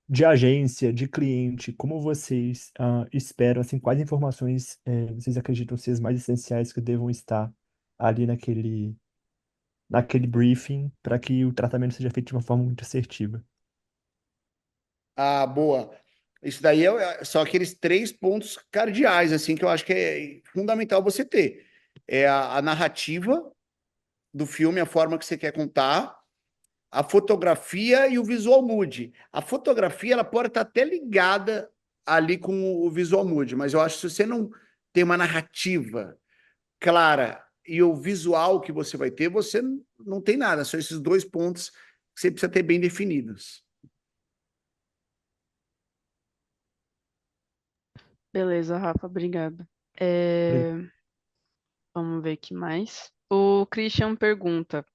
de agência, de cliente, como vocês esperam, assim, quais informações vocês acreditam ser as mais essenciais que devam estar ali naquele briefing para que o tratamento seja feito de uma forma muito assertiva. Ah, boa. Isso daí são aqueles 3 pontos cardeais, assim, que eu acho que é fundamental você ter. É a narrativa do filme, a forma que você quer contar, a fotografia e o visual mood. A fotografia, ela pode estar até ligada ali com o visual mood, mas eu acho que se você não tem uma narrativa clara e o visual que você vai ter, você não tem nada. São esses 2 pontos que você precisa ter bem definidos. Beleza, Rafa, obrigada. É, Vamos ver o que mais. O Christian pergunta: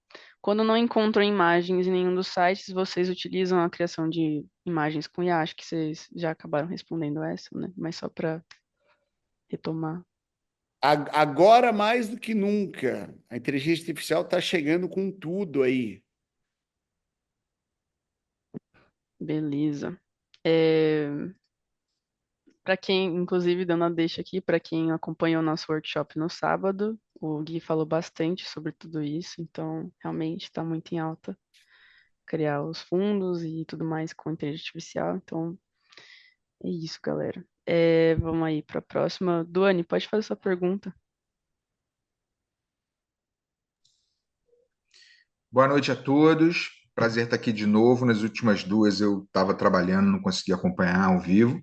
quando não encontram imagens em nenhum dos sites, vocês utilizam a criação de imagens com IA? Acho que vocês já acabaram respondendo essa, né? Mas só para retomar. Agora, mais do que nunca, a inteligência artificial está chegando com tudo aí. Beleza. Para quem, inclusive, dando a deixa aqui, para quem acompanhou o nosso workshop no sábado, o Gui falou bastante sobre tudo isso, então realmente está muito em alta criar os fundos e tudo mais com inteligência artificial. Então, é isso, galera. Vamos aí para a próxima. Duane, pode fazer sua pergunta. Boa noite a todos. Prazer estar aqui de novo. Nas últimas duas eu estava trabalhando, não consegui acompanhar ao vivo.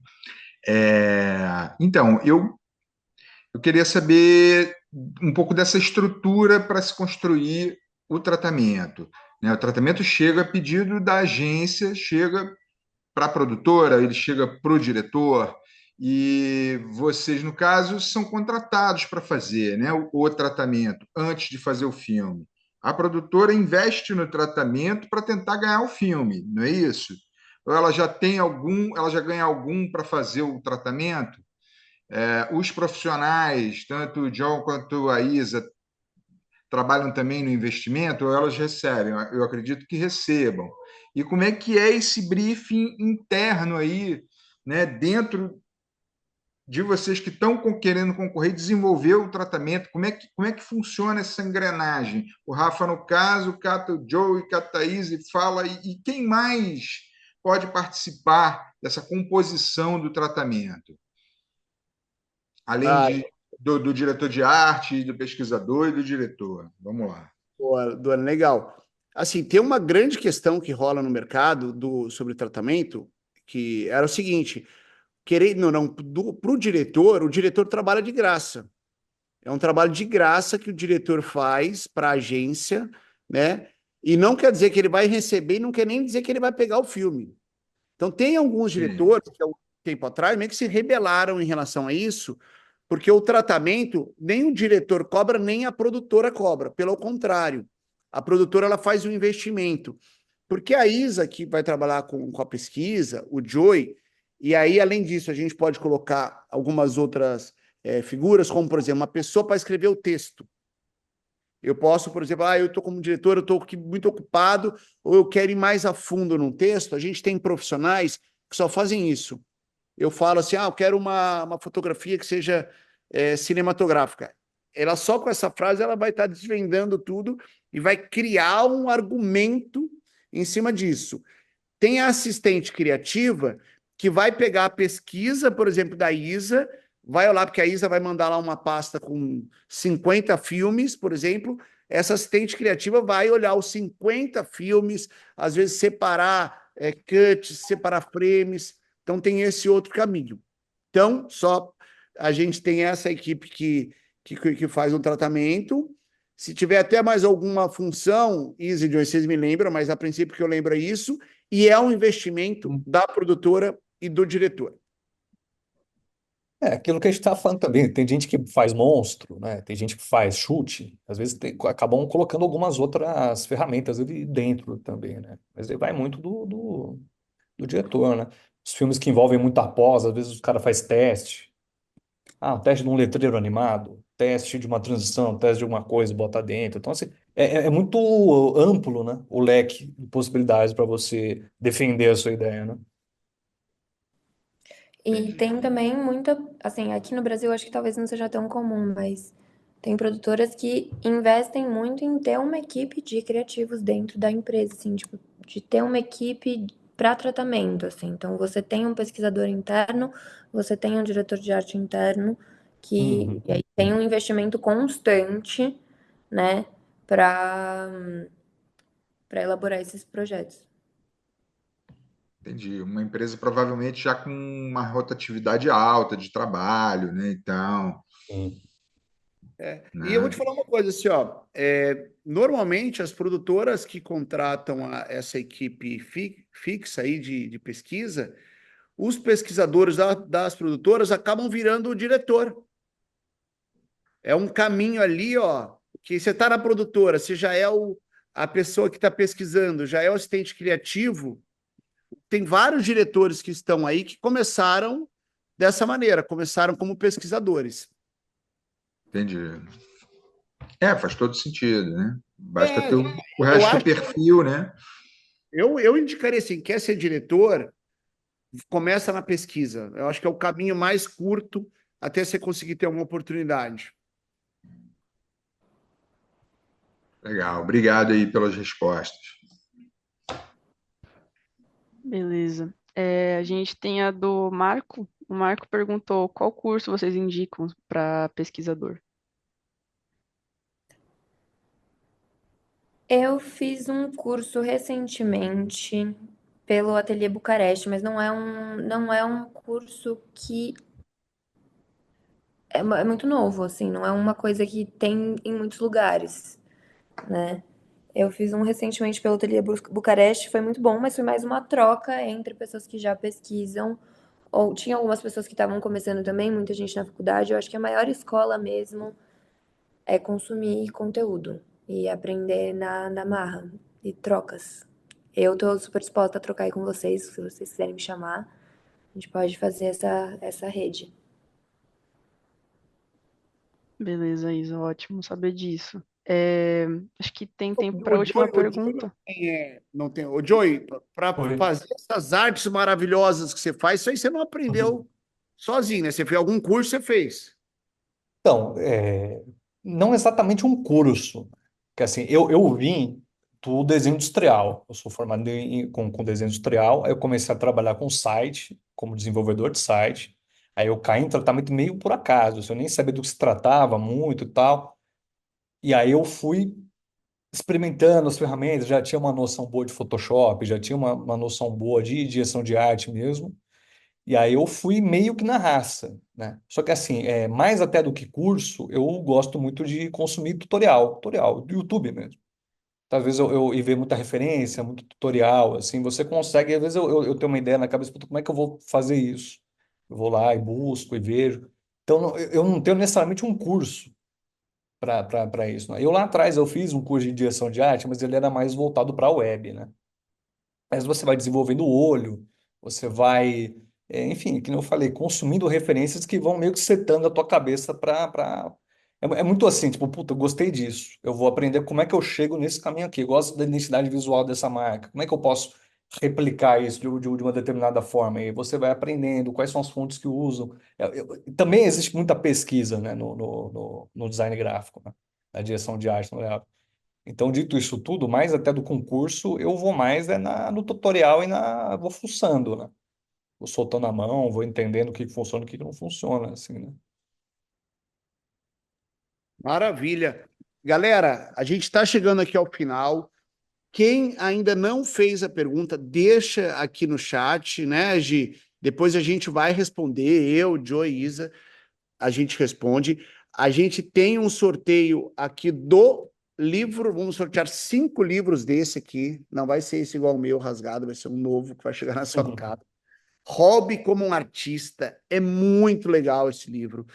Então, eu queria saber um pouco dessa estrutura para se construir o tratamento, né? O tratamento chega a pedido da agência, chega para a produtora, ele chega para o diretor, e vocês, no caso, são contratados para fazer, né, o tratamento antes de fazer o filme. A produtora investe no tratamento para tentar ganhar o filme, não é isso? Ou ela já tem algum, ela já ganha algum para fazer o tratamento? Os profissionais, tanto o John quanto a Isa, trabalham também no investimento, ou elas recebem? Eu acredito que recebam. E como é que é esse briefing interno aí, né, dentro de vocês que estão querendo concorrer, desenvolver o tratamento? Como é que funciona essa engrenagem? O Rafa, no caso, cata o Joe e cata a Thaís e fala, e quem mais pode participar dessa composição do tratamento? Além Ah, do diretor de arte, do pesquisador e do diretor. Vamos lá. boa, Duane, legal. Assim, tem uma grande questão que rola no mercado sobre tratamento, que era o seguinte, querendo não, para o diretor trabalha de graça. É um trabalho de graça que o diretor faz para a agência, né? E não quer dizer que ele vai receber, e não quer nem dizer que ele vai pegar o filme. Então, tem alguns Sim. diretores que há um tempo atrás meio que se rebelaram em relação a isso, porque o tratamento nem o diretor cobra, nem a produtora cobra. Pelo contrário, a produtora ela faz um investimento. Porque a Isa, que vai trabalhar com a pesquisa, o Joey, e aí, além disso, a gente pode colocar algumas outras figuras, como, por exemplo, uma pessoa para escrever o texto. Eu posso, por exemplo, eu estou como diretor, eu estou muito ocupado, ou eu quero ir mais a fundo num texto. A gente tem profissionais que só fazem isso. Eu falo assim, eu quero uma fotografia que seja cinematográfica. Ela só com essa frase ela vai estar desvendando tudo e vai criar um argumento em cima disso. Tem a assistente criativa que vai pegar a pesquisa, por exemplo, da Isa, vai olhar, porque a Isa vai mandar lá uma pasta com 50 filmes, por exemplo. Essa assistente criativa vai olhar os 50 filmes, às vezes separar cuts, separar frames. Então, tem esse outro caminho. Então, só a gente tem essa equipe que faz um tratamento. Se tiver até mais alguma função, Easy Joy, vocês me lembram, mas a princípio que eu lembro é isso, e é um investimento da produtora e do diretor. Aquilo que a gente está falando também, tem gente que faz monstro, né? Tem gente que faz chute, às vezes acabam colocando algumas outras ferramentas ali dentro também, né? Mas aí vai muito do diretor, né? Os filmes que envolvem muita pós, às vezes o cara faz teste. Um teste de um letreiro animado, teste de uma transição, teste de alguma coisa, bota dentro. Então, assim, é muito amplo, né? O leque de possibilidades para você defender a sua ideia, né? E tem também muita, assim, aqui no Brasil acho que talvez não seja tão comum, mas tem produtoras que investem muito em ter uma equipe de criativos dentro da empresa, assim, tipo, de ter uma equipe para tratamento, assim. Então você tem um pesquisador interno, você tem um diretor de arte interno que e aí tem um investimento constante, né, para elaborar esses projetos. Entendi. Uma empresa provavelmente já com uma rotatividade alta de trabalho, né? Então, Sim. E eu vou né? te falar uma coisa assim, normalmente as produtoras que contratam essa equipe fixa aí de pesquisa, os pesquisadores das produtoras acabam virando o diretor. É um caminho ali, que você está na produtora, você já é a pessoa que está pesquisando, já é o assistente criativo. Tem vários diretores que estão aí que começaram dessa maneira, começaram como pesquisadores. Entendi. Faz todo sentido, né? Basta ter É, o eu resto do acho, perfil, né? eu indicaria assim, quer ser diretor, começa na pesquisa. Eu acho que é o caminho mais curto até você conseguir ter uma oportunidade. Legal. Obrigado aí pelas respostas. Beleza. A gente tem a do Marco. O Marco perguntou qual curso vocês indicam para pesquisador. Eu fiz um curso recentemente pelo Ateliê Bucareste, mas não é um curso que é muito novo, assim, não é uma coisa que tem em muitos lugares, né? Eu fiz um recentemente pelo Ateliê Bucareste, foi muito bom, mas foi mais uma troca entre pessoas que já pesquisam, ou tinha algumas pessoas que estavam começando também, muita gente na faculdade. Eu acho que a maior escola mesmo é consumir conteúdo e aprender na marra e trocas. Eu tô super disposta a trocar aí com vocês, se vocês quiserem me chamar, a gente pode fazer essa rede. Beleza, Isa, ótimo saber disso. Acho que tem tempo para a última O Joey pergunta. não tem. O Joey, para Oi. fazer essas artes maravilhosas que você faz, isso aí você não aprendeu sozinho, né? Você fez algum curso, você fez. Então, não exatamente um curso, que assim, eu vim do desenho industrial, eu sou formado com desenho industrial, aí eu comecei a trabalhar com site, como desenvolvedor de site, aí eu caí em tratamento meio por acaso, assim, eu nem sabia do que se tratava muito e tal, e aí eu fui experimentando as ferramentas, já tinha uma noção boa de Photoshop, já tinha uma noção boa de direção de arte mesmo, e aí eu fui meio que na raça, né? Só que assim, mais até do que curso, eu gosto muito de consumir tutorial do YouTube mesmo. Às vezes eu e ver muita referência, muito tutorial, assim, você consegue, às vezes eu tenho uma ideia na cabeça, "Puta, como é que eu vou fazer isso?" Eu vou lá e busco e vejo. Então, eu não tenho necessariamente um curso para isso, né? Eu lá atrás eu fiz um curso de direção de arte, mas ele era mais voltado para a web, né? Mas você vai desenvolvendo o olho, você vai, enfim, que nem eu falei, consumindo referências que vão meio que setando a tua cabeça para. É muito assim, tipo, puta, eu gostei disso. Eu vou aprender como é que eu chego nesse caminho aqui. Eu gosto da identidade visual dessa marca. Como é que eu posso replicar isso de uma determinada forma? E você vai aprendendo quais são as fontes que usam. Também existe muita pesquisa, né, no design gráfico, né, na direção de arte, no layout. Então, dito isso tudo, mais até do concurso, eu vou mais no tutorial vou fuçando, né? Vou soltando a mão, vou entendendo o que funciona e o que não funciona, assim, né? Maravilha. Galera, a gente está chegando aqui ao final. Quem ainda não fez a pergunta, deixa aqui no chat, né, Gi? Depois a gente vai responder, eu, Joe e Isa, a gente responde. A gente tem um sorteio aqui do livro, vamos sortear 5 livros desse aqui. Não vai ser esse igual o meu, rasgado, vai ser um novo que vai chegar na sua Uhum. casa. Hobby como um artista. É muito legal esse livro.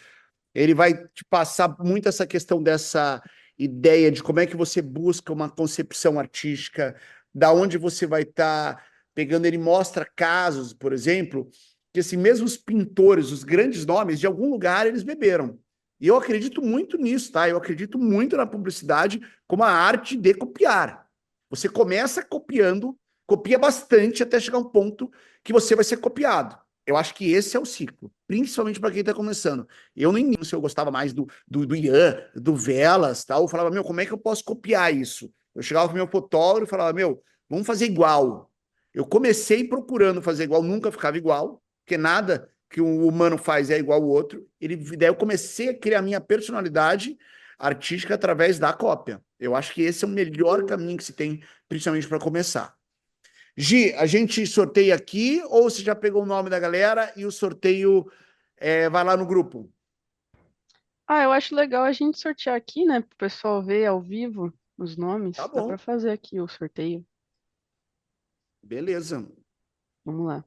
Ele vai te passar muito essa questão dessa ideia de como é que você busca uma concepção artística, da onde você vai estar pegando. Ele mostra casos, por exemplo, que assim, mesmo os pintores, os grandes nomes, de algum lugar eles beberam. E eu acredito muito nisso, tá? Eu acredito muito na publicidade como a arte de copiar. Você começa copiando, copia bastante até chegar a um ponto que você vai ser copiado. Eu acho que esse é o ciclo, principalmente para quem está começando. Eu nem lembro se eu gostava mais do Ian, do Velas, tal. Eu falava, meu, como é que eu posso copiar isso? Eu chegava pro meu fotógrafo e falava, meu, vamos fazer igual. Eu comecei procurando fazer igual, nunca ficava igual, porque nada que um humano faz é igual ao outro. Daí eu comecei a criar a minha personalidade artística através da cópia. Eu acho que esse é o melhor caminho que se tem, principalmente para começar. Gi, a gente sorteia aqui ou você já pegou o nome da galera e o sorteio vai lá no grupo? Eu acho legal a gente sortear aqui, né, para o pessoal ver ao vivo os Tá nomes. Dá para bom, fazer aqui o sorteio. beleza. Vamos lá.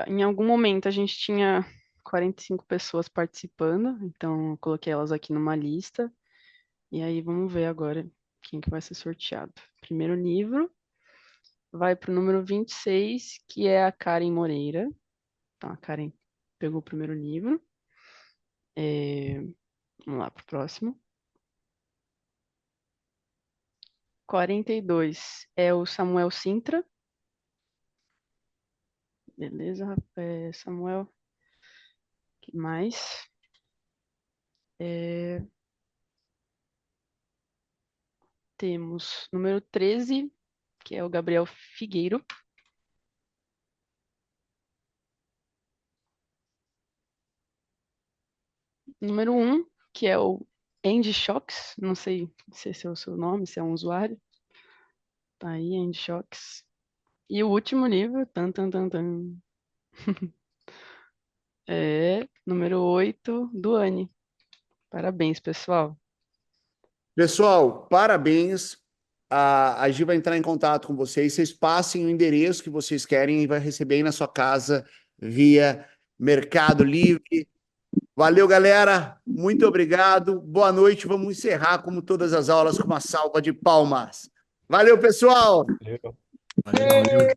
Em algum momento, a gente tinha 45 pessoas participando, então eu coloquei elas aqui numa lista. E aí vamos ver agora quem que vai ser sorteado. Primeiro livro vai para o número 26, que é a Karen Moreira. Então, a Karen pegou o primeiro livro. Vamos lá para o próximo. 42 é o Samuel Sintra. Beleza, Samuel. O que mais? Temos número 13, que é o Gabriel Figueiro. Número 1, que é o Andy Shocks. Não sei se esse é o seu nome, se é um usuário. Tá aí, Andy Shocks. E o último livro, é número 8, do Anne. Parabéns, pessoal. Pessoal, parabéns. A Gi vai entrar em contato com vocês. Vocês passem o endereço que vocês querem e vai receber aí na sua casa via Mercado Livre. Valeu, galera. Muito obrigado. Boa noite. Vamos encerrar, como todas as aulas, com uma salva de palmas. Valeu, pessoal. Valeu. Valeu.